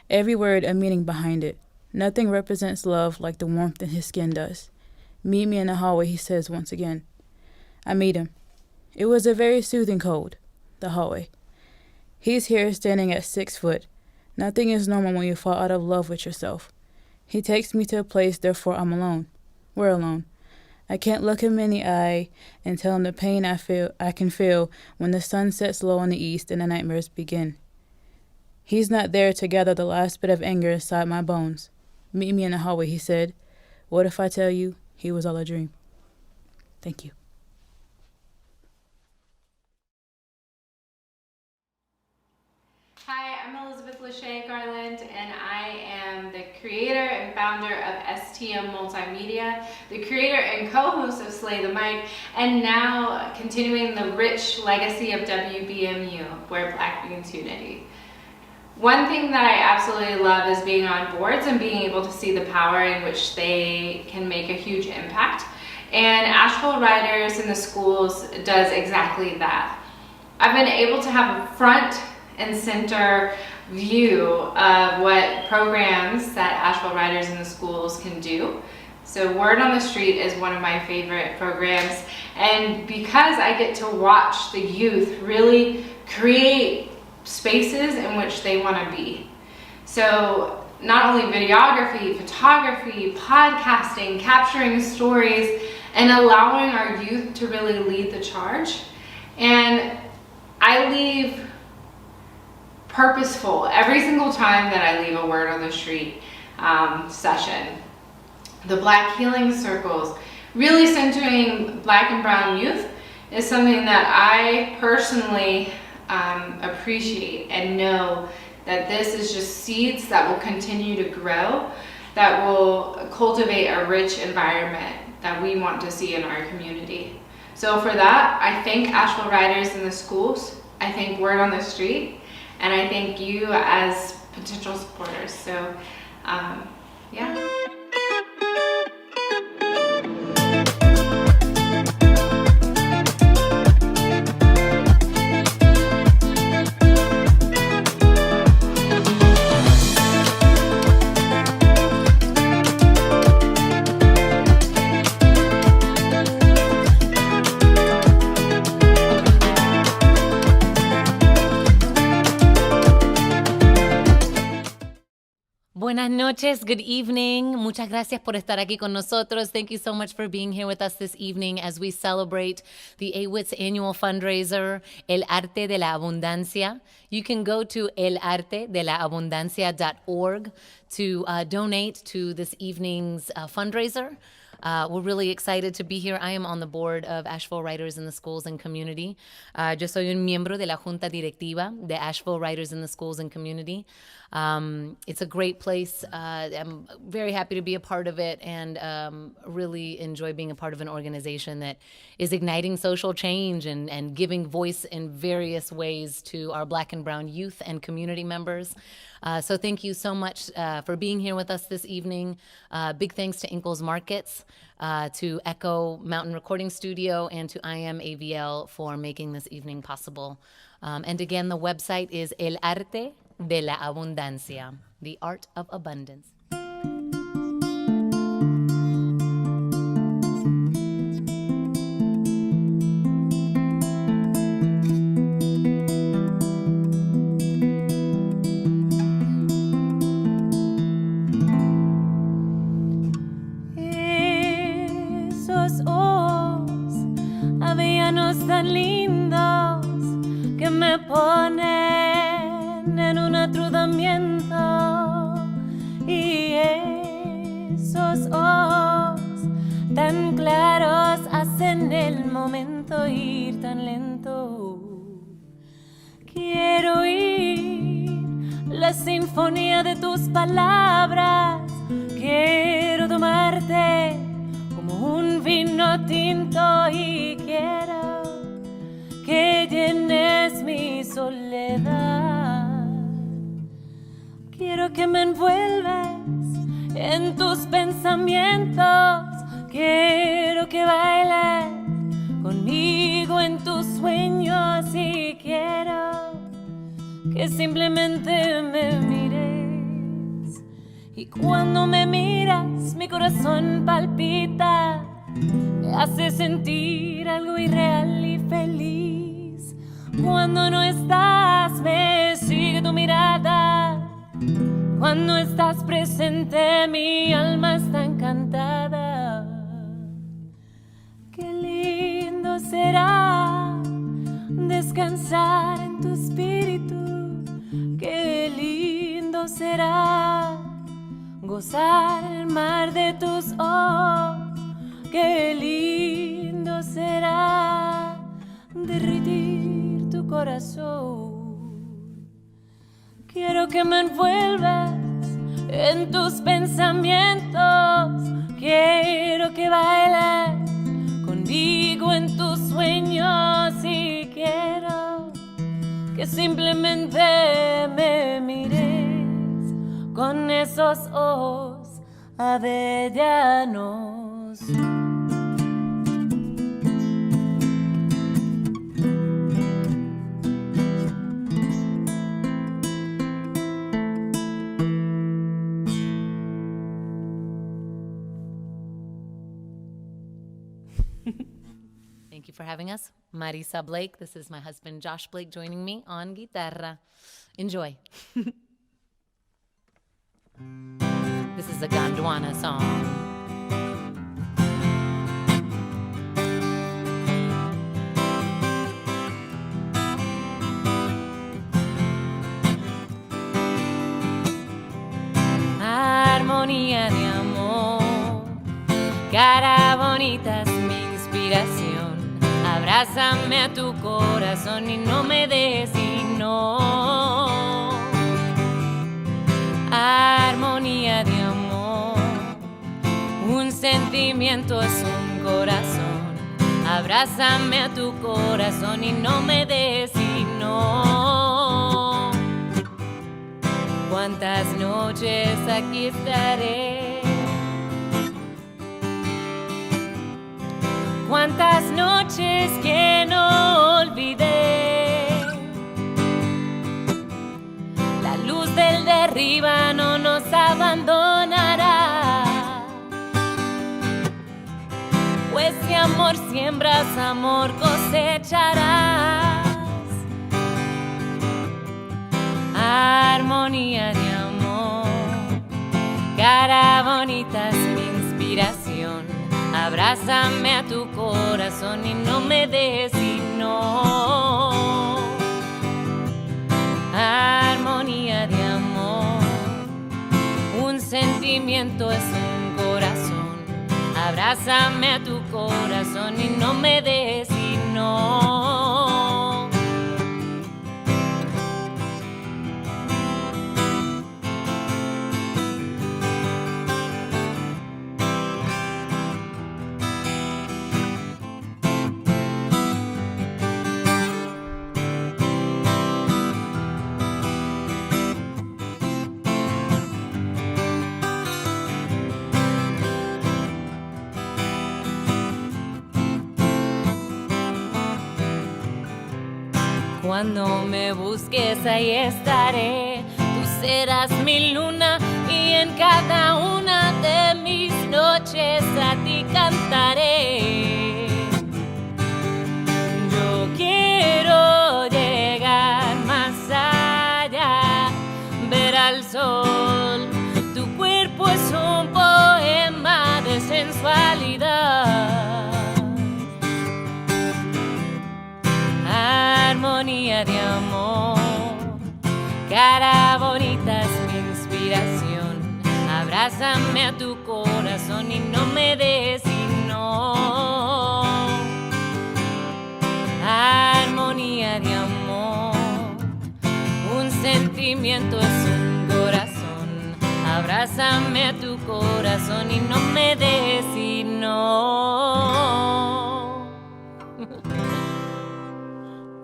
Every word a meaning behind it. Nothing represents love like the warmth in his skin does. Meet me in the hallway, he says once again. I meet him. It was a very soothing cold. The hallway. He's here standing at 6 foot. Nothing is normal when you fall out of love with yourself. He takes me to a place, therefore I'm alone. We're alone. I can't look him in the eye and tell him the pain I can feel when the sun sets low in the east and the nightmares begin. He's not there to gather the last bit of anger inside my bones. Meet me in the hallway, he said. What if I tell you he was all a dream? Thank you. Hi, I'm Elizabeth Lachey Garland, and I am the creator and founder of STM Multimedia, the creator and co-host of Slay the Mic, and now continuing the rich legacy of WBMU, where Black means unity. One thing that I absolutely love is being on boards and being able to see the power in which they can make a huge impact. And Asheville Writers in the Schools does exactly that. I've been able to have a front and center view of what programs that Asheville Writers in the Schools can do. So Word on the Street is one of my favorite programs, and because I get to watch the youth really create spaces in which they want to be. So not only videography, photography, podcasting, capturing stories, and allowing our youth to really lead the charge. And I leave purposeful every single time that I leave a Word on the Street session. The Black Healing Circles, really centering Black and Brown youth, is something that I personally appreciate and know that this is just seeds that will continue to grow, that will cultivate a rich environment that we want to see in our community. So for that, I thank Asheville Writers in the Schools, I thank Word on the Street, and I thank you as potential supporters. So, yeah. Buenas noches, good evening. Muchas gracias por estar aquí con nosotros. Thank you so much for being here with us this evening as we celebrate the AWIT's annual fundraiser, El Arte de la Abundancia. You can go to elartedelaabundancia.org to donate to this evening's fundraiser. We're really excited to be here. I am on the board of Asheville Writers in the Schools and Community. Yo soy un miembro de la Junta Directiva de Asheville Writers in the Schools and Community. It's a great place. I'm very happy to be a part of it and really enjoy being a part of an organization that is igniting social change and giving voice in various ways to our Black and Brown youth and community members. So thank you so much for being here with us this evening. Big thanks to Ingles Markets, to Echo Mountain Recording Studio, and to IMAVL for making this evening possible. And again, the website is El Arte de la Abundancia, the art of abundance. Esos ojos avellanos tan lindos que me ponen en un atrudamiento, y esos ojos tan claros hacen el momento ir tan lento. Quiero oír la sinfonía de tus palabras, quiero tomarte como un vino tinto y quiero que llenes mi soledad. Quiero que me envuelves en tus pensamientos, quiero que bailes conmigo en tus sueños y quiero que simplemente me mires. Y cuando me miras mi corazón palpita, me hace sentir algo irreal y feliz. Cuando no estás me sigue tu mirada, cuando estás presente mi alma está encantada. Qué lindo será descansar en tu espíritu, qué lindo será gozar el mar de tus ojos, qué lindo será derretir tu corazón. Quiero que me envuelvas en tus pensamientos. Quiero que bailes conmigo en tus sueños y quiero que simplemente me mires con esos ojos avellanos. Thank you for having us. Marisa Blake. This is my husband, Josh Blake, joining me on guitarra. Enjoy. This is a Gondwana song. Armonía de amor, cara bonita es mi inspiración. Abrázame a tu corazón y no me des y no. Armonía de amor, un sentimiento es un corazón. Abrázame a tu corazón y no me des y no. Cuántas noches aquí estaré, cuántas noches que no olvidé. La luz del de arriba no nos abandonará, pues si amor siembras, amor cosecharás. Armonía de amor, cara bonita es mi inspiración. Abrázame a tu corazón y no me des y no. Armonía de amor, un sentimiento es un corazón. Abrázame a tu corazón y no me des y no. Cuando me busques ahí estaré, tú serás mi luna y en cada una de mis noches a ti cantaré. Yo quiero llegar más allá, ver al sol, tu cuerpo es un poema de sensualidad. Armonía de amor, cara bonita es mi inspiración. Abrázame a tu corazón y no me des y no. Armonía de amor, un sentimiento es un corazón. Abrázame a tu corazón y no me des y no.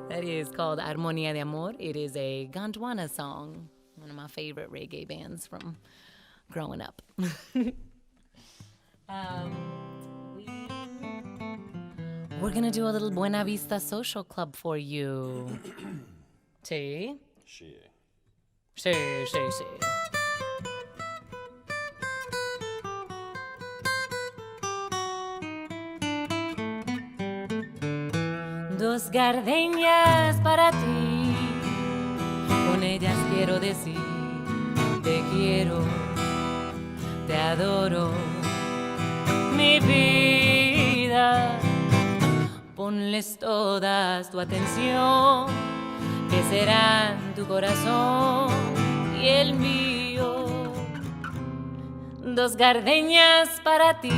That is called Armonía de Amor. It is a Gondwana song, one of my favorite reggae bands from growing up. We're going to do a little Buena Vista Social Club for you. Sí? Sí. Sí, sí, sí. Dos gardenias para ti, con ellas quiero decir, te quiero, te adoro, mi vida. Ponles todas tu atención, que serán tu corazón y el mío. Dos gardenias para ti,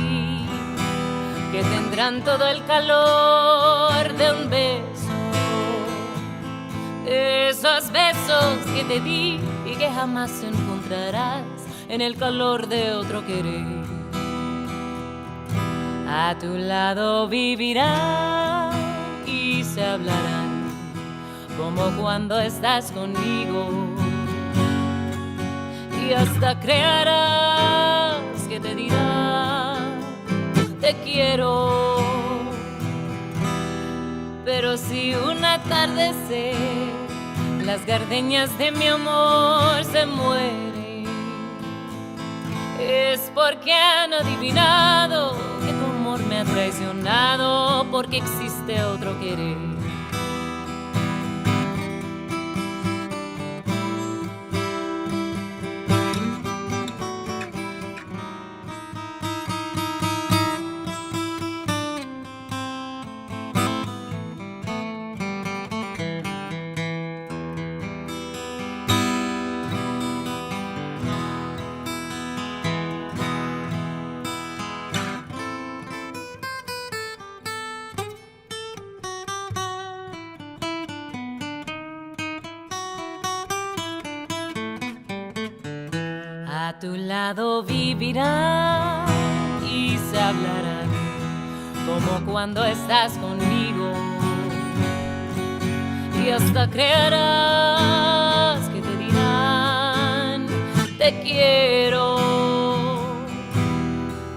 que tendrán todo el calor de un beso, Esos besos que te di y que jamás encontrarás en el calor de otro querer. A tu lado vivirán y se hablarán como cuando estás conmigo. Y hasta creerás que te dirán te quiero. Pero si un atardecer las gardenias de mi amor se mueren, es porque han adivinado que tu amor me ha traicionado, porque existe otro querer. A tu lado vivirán y se hablarán como cuando estás conmigo. Y hasta creerás que te dirán te quiero.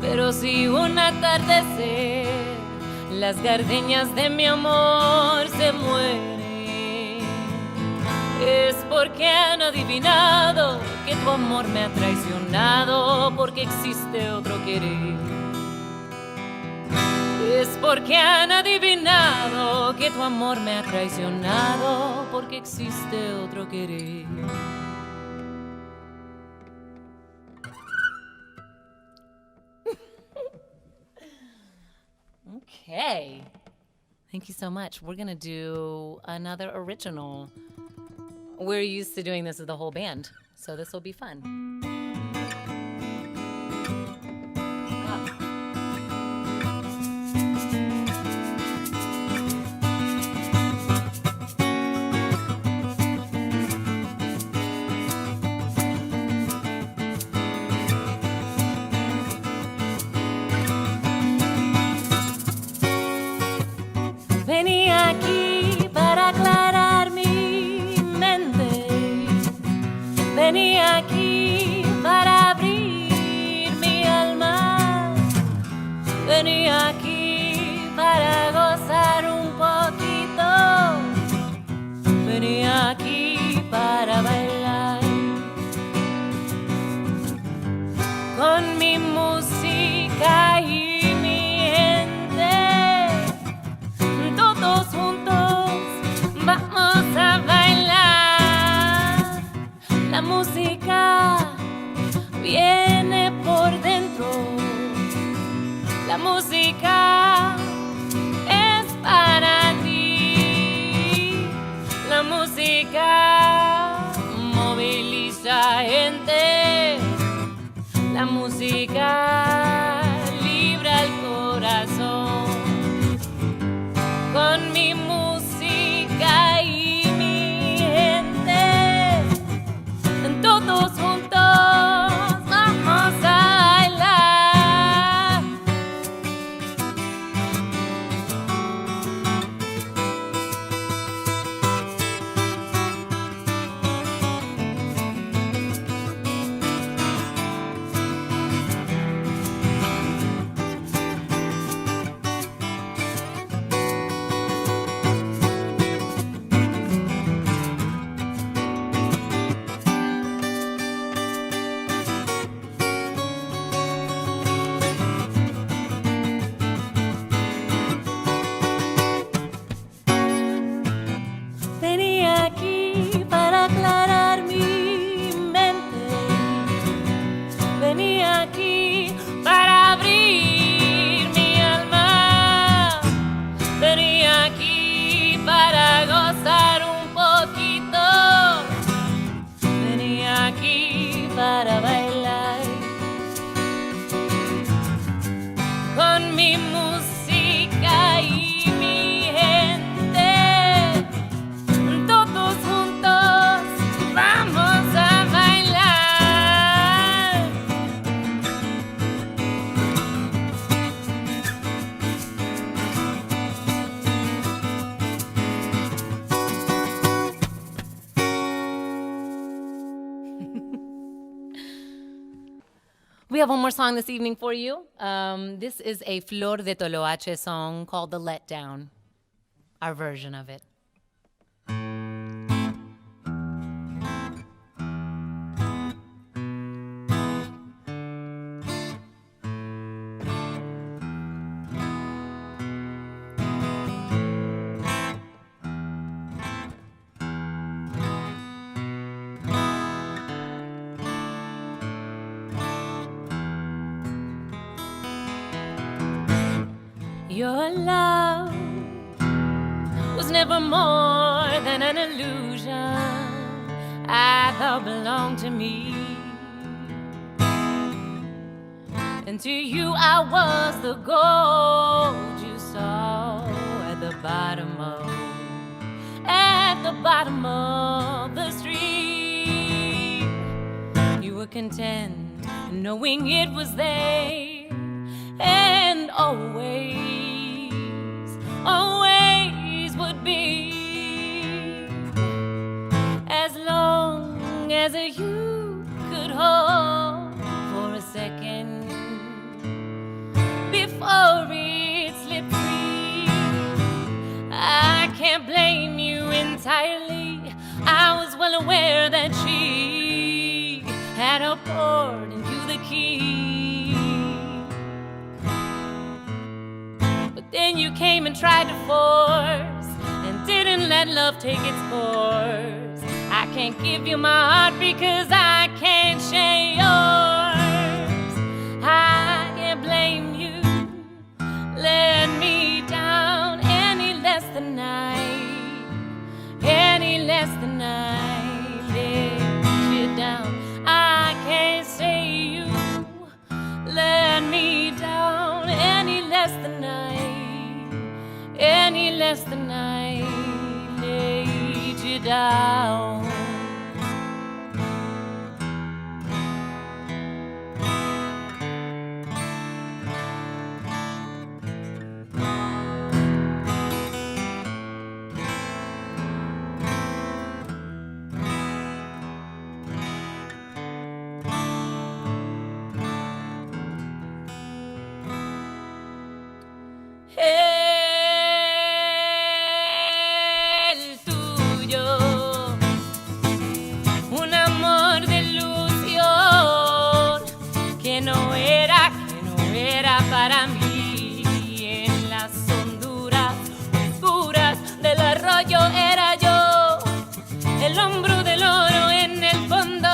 Pero si un atardecer las gardenias de mi amor se mueren, es porque han adivinado que tu amor me ha traicionado, porque existe otro querer. Es porque han adivinado que tu amor me ha traicionado, porque existe otro querer. Okay. Thank you so much. We're gonna do another original. We're used to doing this with the whole band, so this will be fun. Venía aquí para aclarar mi mente. Venía aquí para abrir mi alma. Venía aquí para gozar un poquito. Venía aquí para bailar. Con mi música y mi gente. Todos juntos vamos a bailar. La música viene por dentro. La música es para ti. La música moviliza gente. La música libra el corazón. Con mi música y mi gente, todos juntos vamos a bailar. We have one more song this evening for you. This is a Flor de Toloache song called The Letdown, our version of it. Your love was never more than an illusion I thought belonged to me. And to you I was the gold you saw at the bottom of the street. You were content knowing it was there and always would be, as long as you could hold for a second before it slipped free. I can't blame you entirely. I was well aware that she had poured into the key. Then you came and tried to force and didn't let love take its course. I can't give you my heart because I can't share yours. I can't blame you. Let me down any less than I let you down. I can't say you let me down any less than I laid you down. Para mí, en las honduras oscuras del arroyo era yo, el hombro del oro en el fondo.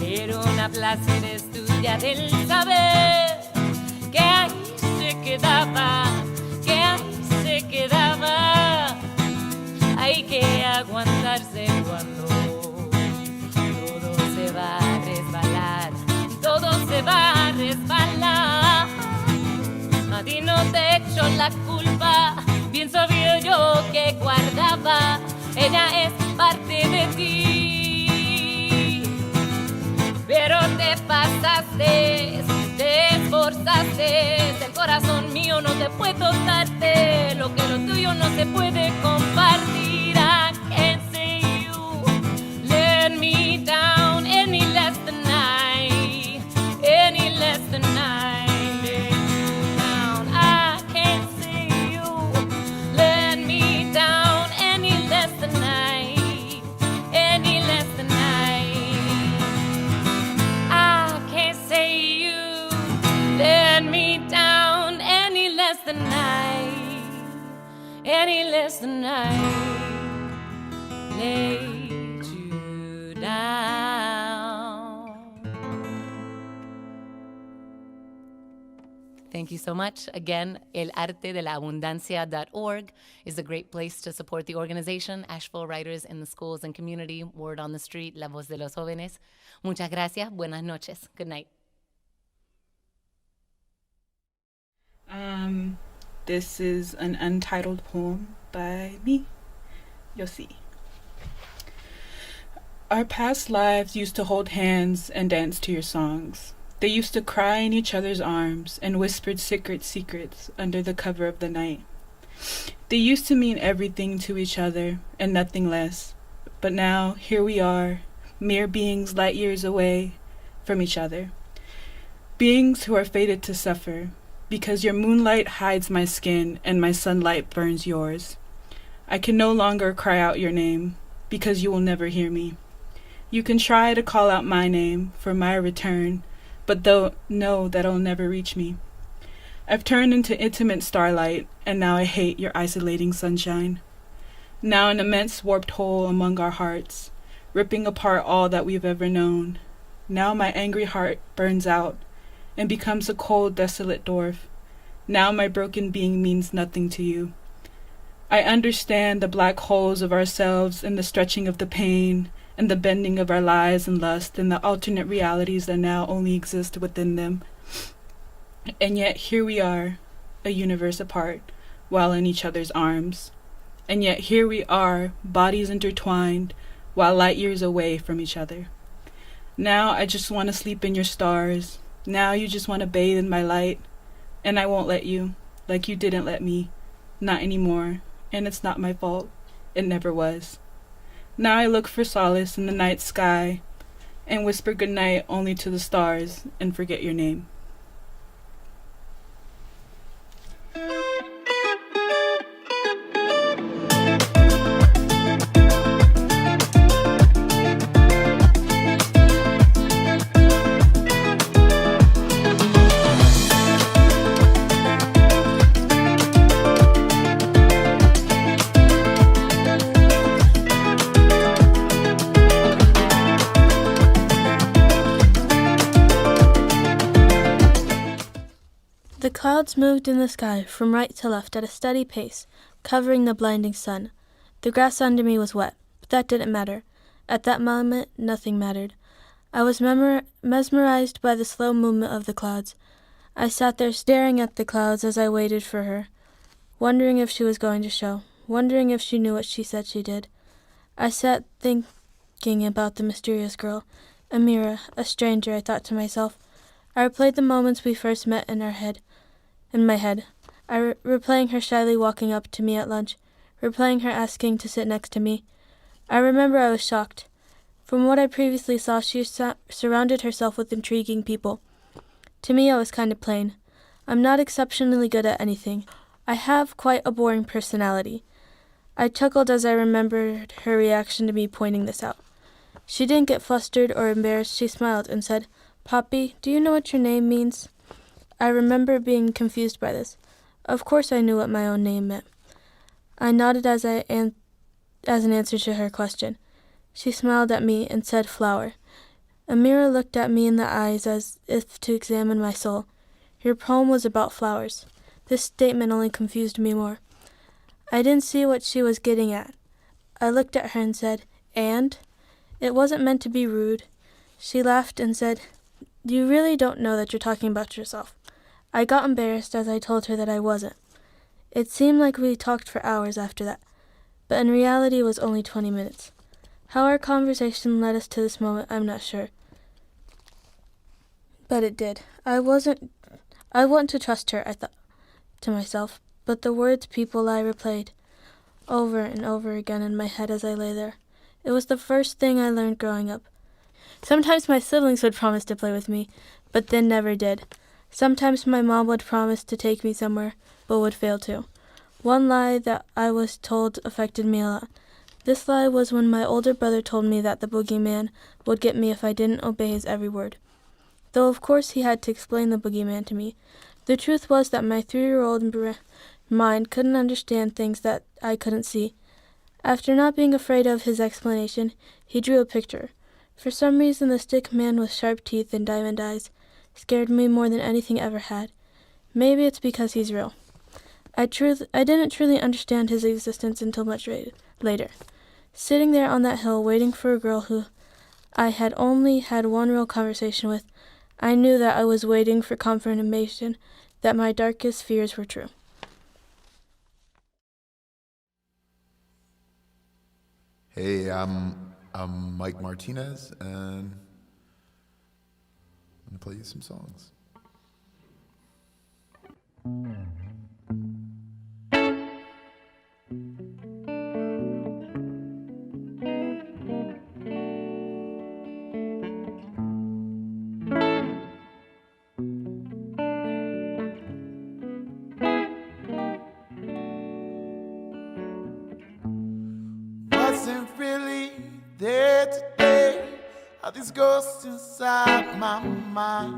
Era una placer estudiar el saber que ahí se quedaba, hay que aguantarse cuando todo se va a resbalar, A ti no te echo la culpa, bien sabía yo que guardaba, ella es parte de ti. Pero te pasaste, te esforzaste, del corazón mío no te puedo darte, lo que lo tuyo no se puede compartir. I can't say you let me down any less than I, any less than I let you down. I can't say you let me down any less than I, any less than I. I can't say you let me down any less than I, any less than I laid you down. Thank you so much. Again, el arte de la abundancia.org is a great place to support the organization, Asheville Writers in the Schools and Community, Word on the Street, La Voz de los Jóvenes. Muchas gracias. Buenas noches. Good night. This is an untitled poem by me, Yossi. Our past lives used to hold hands and dance to your songs. They used to cry in each other's arms and whispered secrets under the cover of the night. They used to mean everything to each other and nothing less. But now, here we are, mere beings light years away from each other. Beings who are fated to suffer, because your moonlight hides my skin and my sunlight burns yours. I can no longer cry out your name, because you will never hear me. You can try to call out my name for my return, but know that'll never reach me. I've turned into intimate starlight, and now I hate your isolating sunshine. Now an immense warped hole among our hearts, ripping apart all that we've ever known. Now my angry heart burns out and becomes a cold, desolate dwarf. Now my broken being means nothing to you. I understand the black holes of ourselves and the stretching of the pain and the bending of our lies and lust and the alternate realities that now only exist within them. And yet here we are, a universe apart, while in each other's arms. And yet here we are, bodies intertwined, while light years away from each other. Now I just want to sleep in your stars. Now you just want to bathe in my light. And I won't let you, like you didn't let me. Not anymore. And it's not my fault. It never was. Now I look for solace in the night sky and whisper goodnight only to the stars and forget your name. The clouds moved in the sky from right to left at a steady pace, covering the blinding sun. The grass under me was wet, but that didn't matter. At that moment, nothing mattered. I was mesmerized by the slow movement of the clouds. I sat there staring at the clouds as I waited for her, wondering if she was going to show, wondering if she knew what she said she did. I sat thinking about the mysterious girl, Amira, a stranger, I thought to myself. I replayed the moments we first met in my head. Replaying her shyly walking up to me at lunch, replaying her asking to sit next to me. I remember I was shocked. From what I previously saw, she surrounded herself with intriguing people. To me, I was kind of plain. I'm not exceptionally good at anything. I have quite a boring personality. I chuckled as I remembered her reaction to me pointing this out. She didn't get flustered or embarrassed. She smiled and said, "Poppy, do you know what your name means?" I remember being confused by this. Of course I knew what my own name meant. I nodded as an answer to her question. She smiled at me and said flower. Amira looked at me in the eyes as if to examine my soul. Your poem was about flowers. This statement only confused me more. I didn't see what she was getting at. I looked at her and said, "And?" It wasn't meant to be rude. She laughed and said, "You really don't know that you're talking about yourself." I got embarrassed as I told her that I wasn't. It seemed like we talked for hours after that, but in reality it was only 20 minutes. How our conversation led us to this moment, I'm not sure. But it did. I want to trust her, I thought to myself, but the words people lie replayed over and over again in my head as I lay there. It was the first thing I learned growing up. Sometimes my siblings would promise to play with me, but then never did. Sometimes my mom would promise to take me somewhere, but would fail to. One lie that I was told affected me a lot. This lie was when my older brother told me that the boogeyman would get me if I didn't obey his every word. Though of course he had to explain the boogeyman to me. The truth was that my 3-year-old mind couldn't understand things that I couldn't see. After not being afraid of his explanation, he drew a picture. For some reason the stick man with sharp teeth and diamond eyes scared me more than anything ever had. Maybe it's because he's real. I didn't truly understand his existence until much later. Sitting there on that hill waiting for a girl who I had only had one real conversation with, I knew that I was waiting for confirmation that my darkest fears were true. Hey, I'm Mike Martinez, and I'm gonna play you some songs. of these ghosts inside my mind.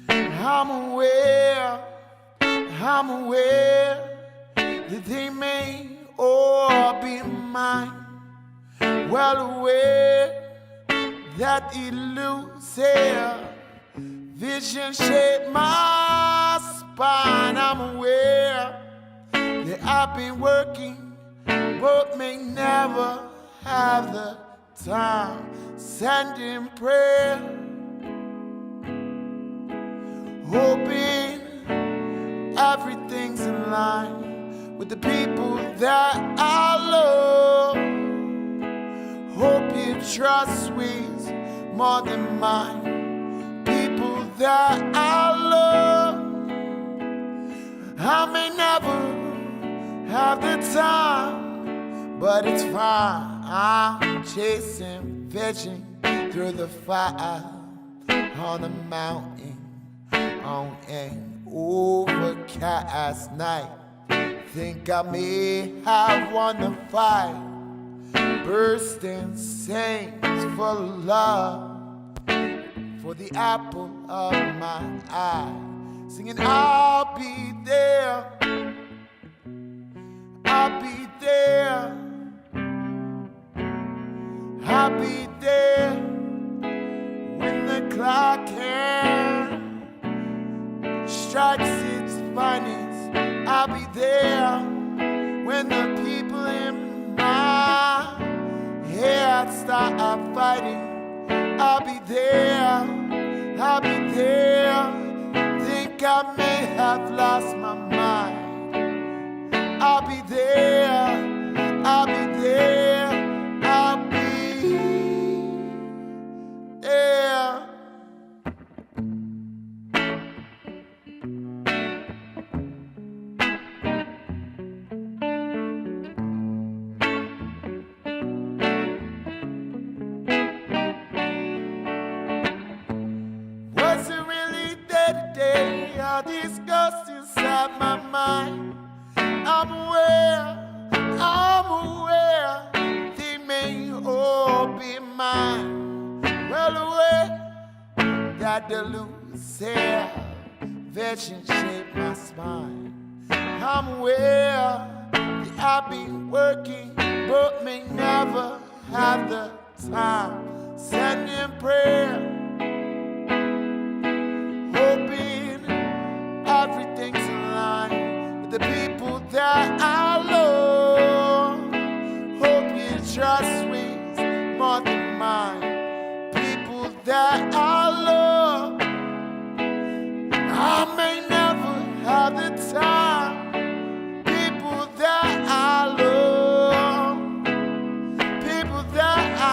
I'm aware that they may all be mine. Well aware that elusive vision shaped my spine. I'm aware that I've been working, but may never have the time. Sending prayer, hoping everything's in line with the people that I love. Hope your trust weighs more than mine. People that I love, I may never have the time, but it's fine. I'm chasing vision through the fire on a mountain on an overcast night. Think I may have won the fight, bursting saints full of love for the apple of my eye, singing I'll be there, I'll be there, I'll be there when the clock hand strikes its finest. I'll be there when the people in my head start fighting. I'll be there, I'll be there. Think I may have lost my mind. I'll be there, I'll be there, I'll be there. Was it really day to day? All these ghosts inside my mind. I'm aware they may all be mine. Well aware that the elusive vision shaped my spine. I'm aware that I've been working, but may never have the time. Sending prayer, hoping everything's in line with the people that I love. Hope your trust weighs more than mine. People that I love, I may never have the time. People that I love, people that I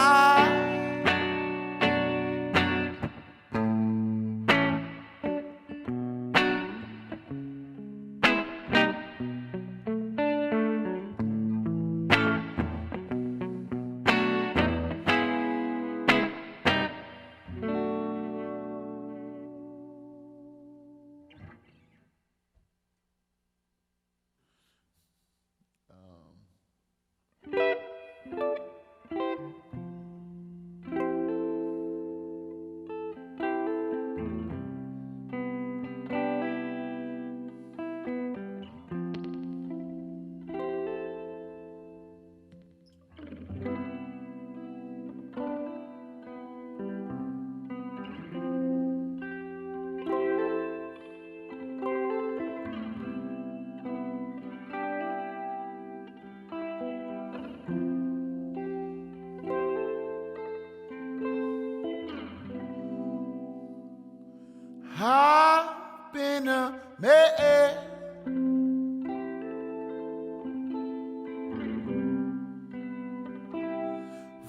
I've been a man,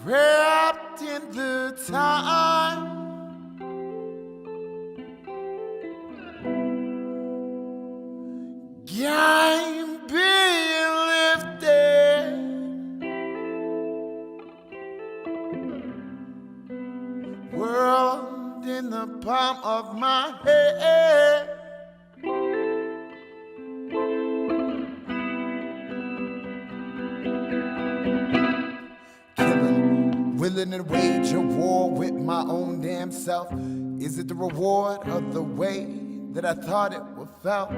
wrapped in the time. I'm being lifted, world in the palm of my hand. Killing with willing to wage a war with my own damn self. Is it the reward of the way that I thought it would felt?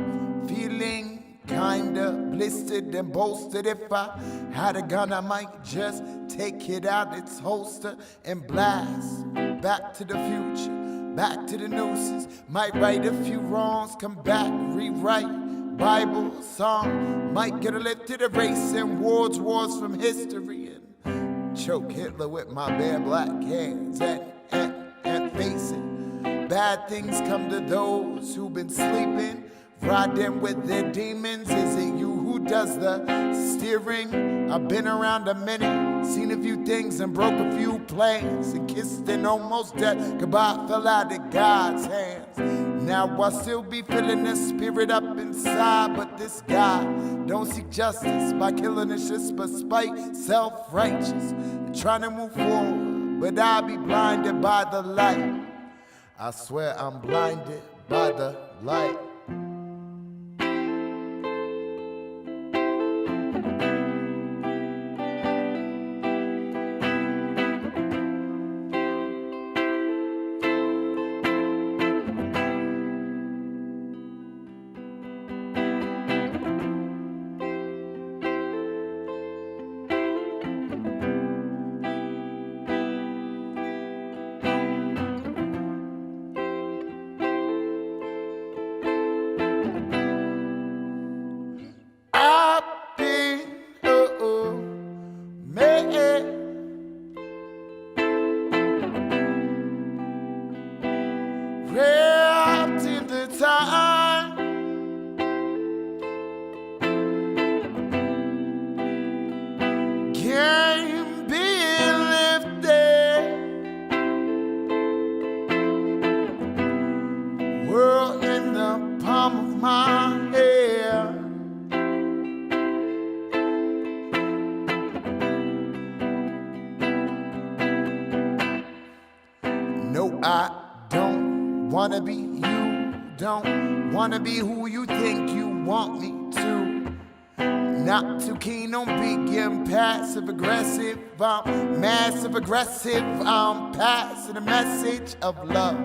Feeling kinda blistered and bolstered. If I had a gun, I might just take it out its holster and blast back to the future, back to the nooses. Might right a few wrongs, come back, rewrite Bible song. Might get elected, erasing wars from history, and choke Hitler with my bare black hands and face it. Bad things come to those who've been sleeping, riding with their demons. Is it you who does the steering? I've been around a minute, seen a few things and broke a few plans, and kissed an almost dead goodbye, fell out of God's hands. Now I still be feeling the spirit up inside, but this guy don't seek justice by killing us just for spite, self-righteous, trying to move forward, but I be blinded by the light. I swear I'm blinded by the light. Wrapped in the time, game being lifted, world in the palm of my hand. No, I don't wanna be you, don't wanna be who you think you want me to. Not too keen on being passive aggressive, I'm massive aggressive, I'm passing a message of love,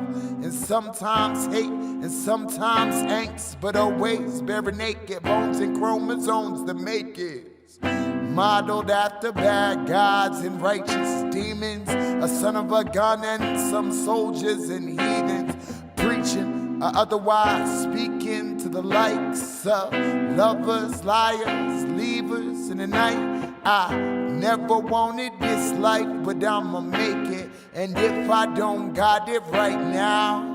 and sometimes hate, and sometimes angst, but always bare naked bones and chromosomes that make it. Modeled after bad gods and righteous demons, a son of a gun and some soldiers and heathens, preaching or otherwise speaking to the likes of lovers, liars, leavers in the night. I never wanted this life, but I'ma make it, and if I don't got it right now,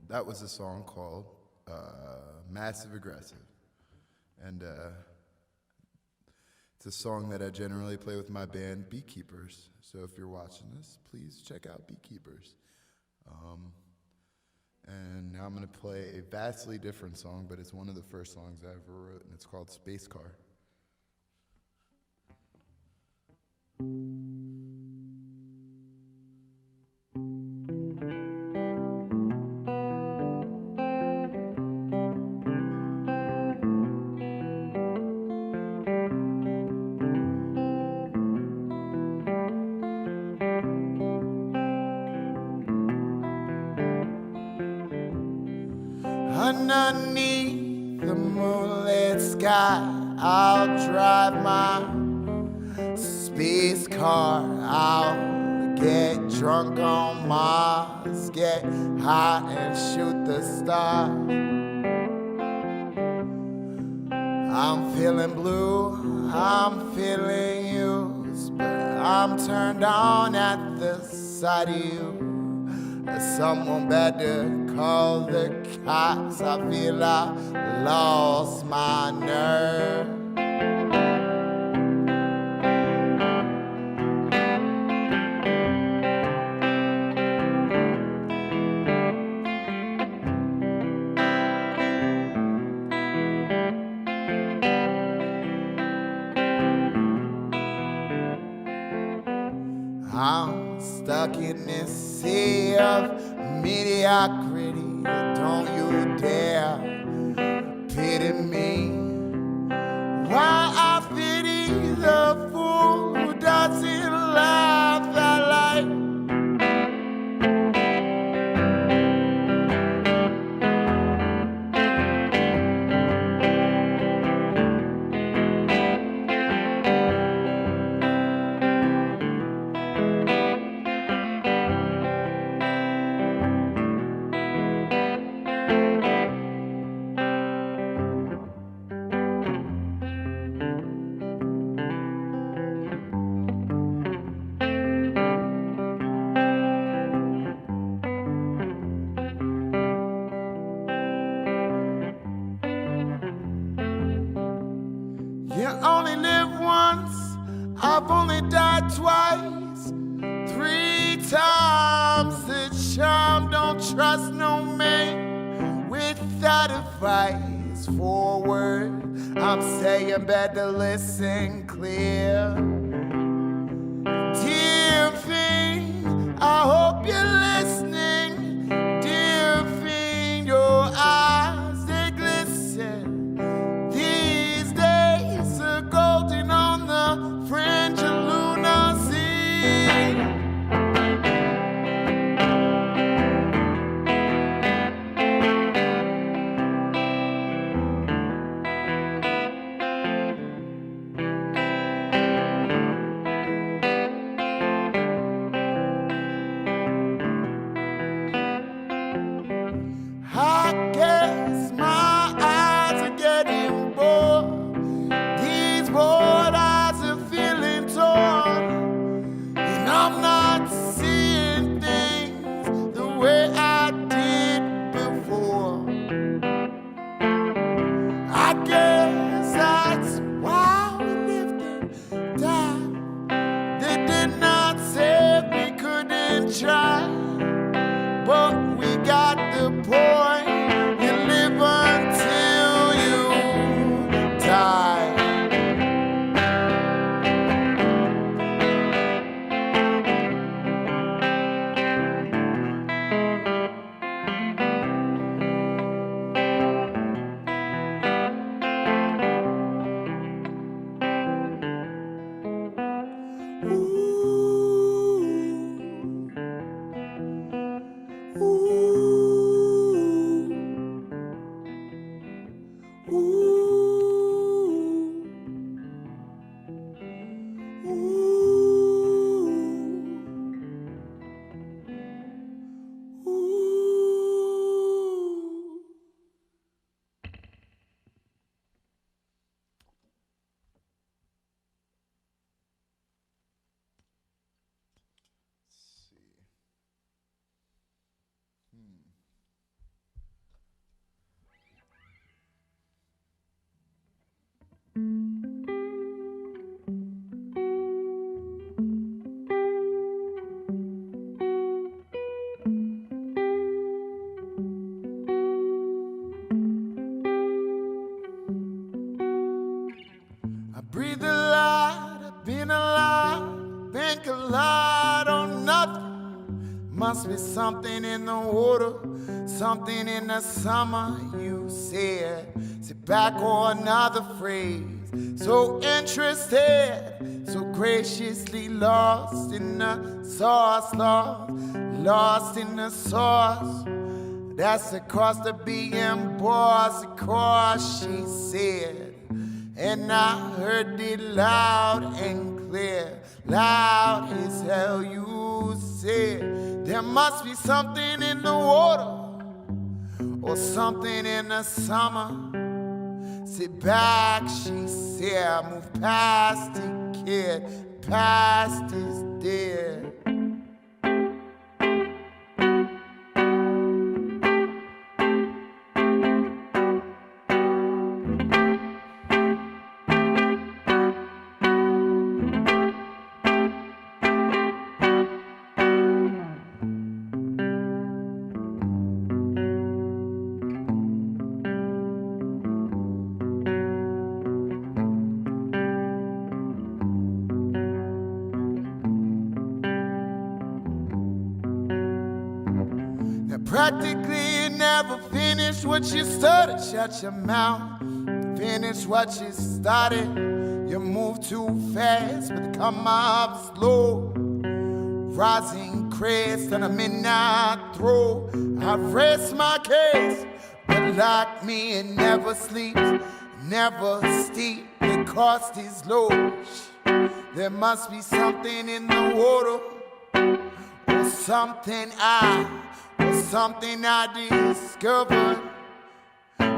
that was a song called Massive Aggressive. And it's a song that I generally play with my band, Beekeepers. So if you're watching this, please check out Beekeepers. And now I'm going to play a vastly different song, but it's one of the first songs I ever wrote, and it's called Space Car. Underneath the moonlit sky, I'll drive my space car. I'll get drunk on Mars, get high and shoot the stars. I'm feeling blue, I'm feeling used, but I'm turned on at the sight of you. Someone better call the cops. I feel I lost my nerve. I'm stuck in this sea of mediocrity. Don't you dare pity me. Why I pity the fool who doesn't laugh at life. You only live once, I've only died twice, 3 times the charm. Don't trust no man without advice. Forward, I'm saying better listen clear. Dear thing, I hope you're listening. Dear thing, your eyes, they glisten. These days are golden on the fringe of lunacy. I guess my eyes are getting bored. These bored eyes are feeling torn, and I'm not seeing things the way I did before. I guess that's why we lived and died. They did not say we couldn't try, but we got the point. You live until you die. I breathe a lot, I've been alive, think a lot on nothing. Must be something in the water, something in the summer. You said, sit back, or another phrase. So interested, so graciously lost in the sauce, lost in the sauce. That's across the being boss, of course, she said. And I heard it loud and clear, loud as hell you said. There must be something in the water, or something in the summer, Sit back, she said, move past the kid, past his dead. Practically you never finish what you started. Shut your mouth, finish what you started. You move too fast, but come up slow. Rising crest on a midnight throw. I rest my case, but like me it never sleeps, never steep. The cost is low. There must be something in the water, or something I discovered.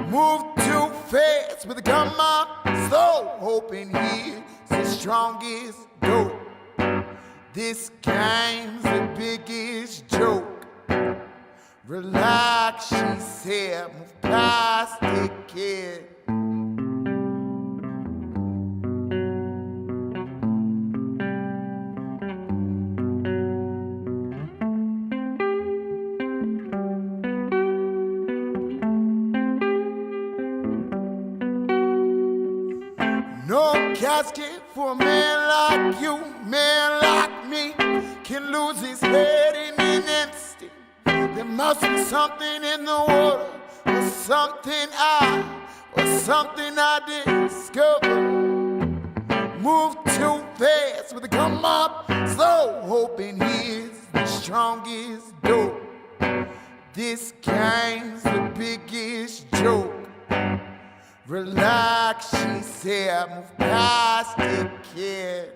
Move too fast, but come up slow. Hoping he's the strongest dope. This game's the biggest joke. Relax, she said, move past the kid. No casket for a man like you, man like me, can lose his head in an instant. There must be something in the water, or something I discovered. Move too fast, but come up slow, hoping he's the strongest dope. This game's the biggest joke. Relax, she said, move past the kid.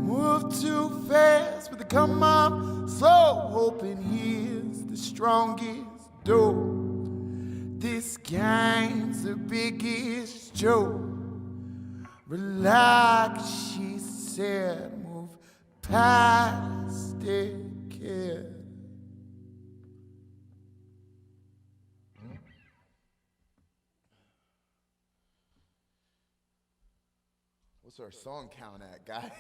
Move too fast, but come up slow, hoping he's the strongest dope. This game's the biggest joke. Relax, she said, move past the kid. What's our song count at, guy?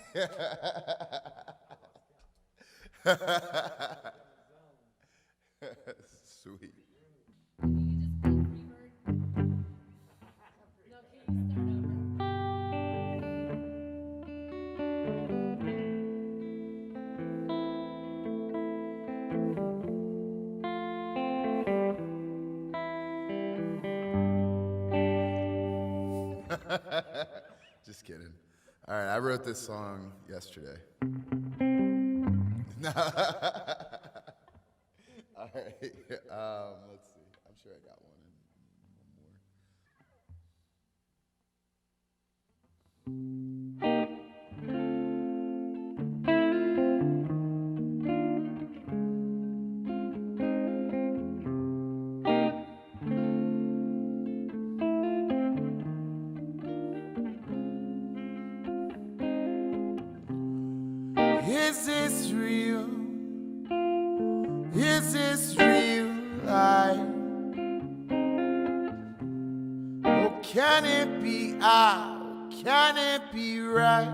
Sweet. Just kidding. All right, I wrote this song yesterday. All right, let's see. I'm sure I got one Is this real? Is this real life? Or can it be I? Can it be right?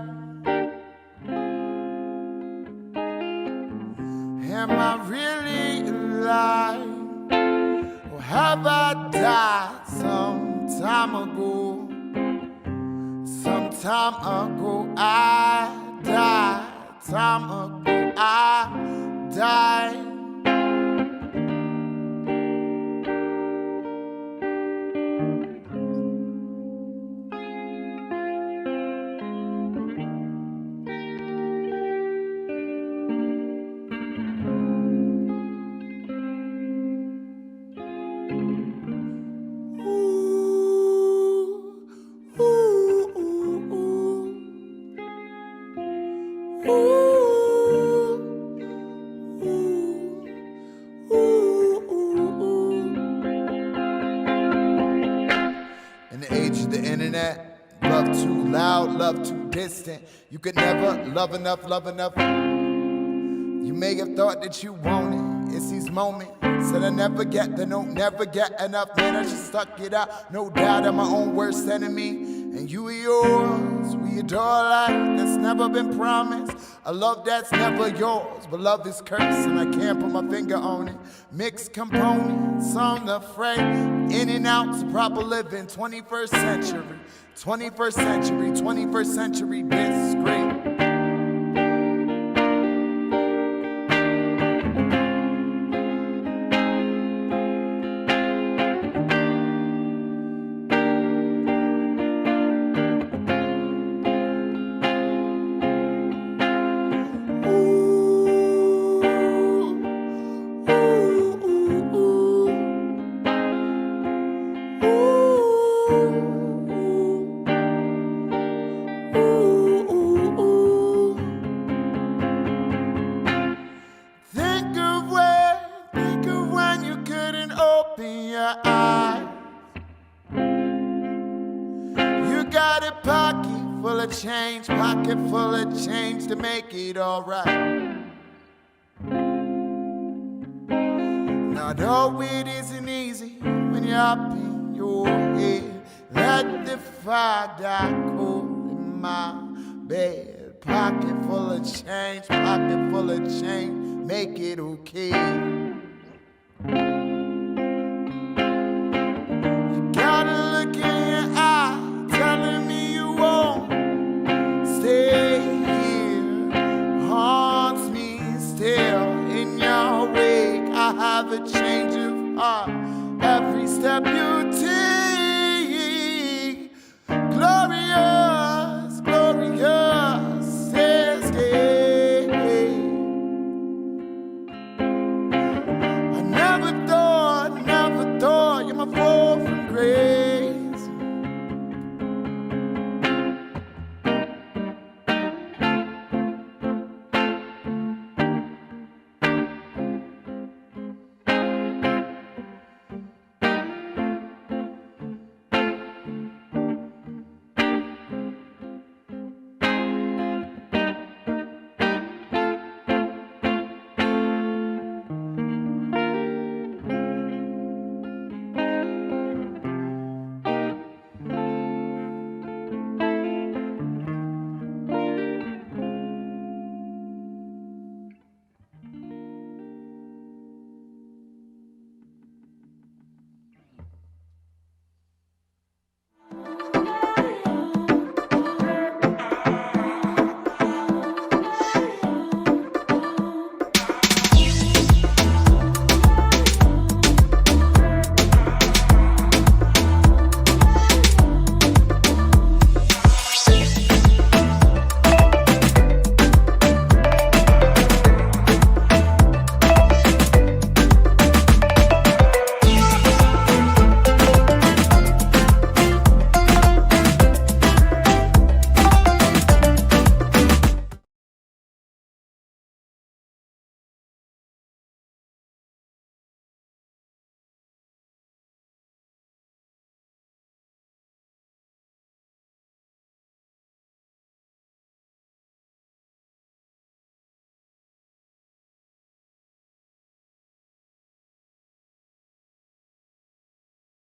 Am I really alive? Or have I died some time ago? Some time ago I died. Time ago I died. Ooh. In the age of the internet, love too loud, love too distant. You could never love enough, love enough. You may have thought that you want it. It's these moments that I never get, that don't never get enough. Man, I just stuck it out. No doubt I'm my own worst enemy. And you are yours. We adore a life that's never been promised. A love that's never yours. But love is cursed and I can't put my finger on it. Mixed components on the frame. In and out to proper living. 21st century. 21st century. 21st century discreet. Pocket full of change to make it alright. Now though it isn't easy when you're up in your head. Let the fire die cool in my bed. Pocket full of change, pocket full of change, make it okay. You gotta look in your eye, telling me you won't stay here, haunts me still. In your wake, I have a change of heart.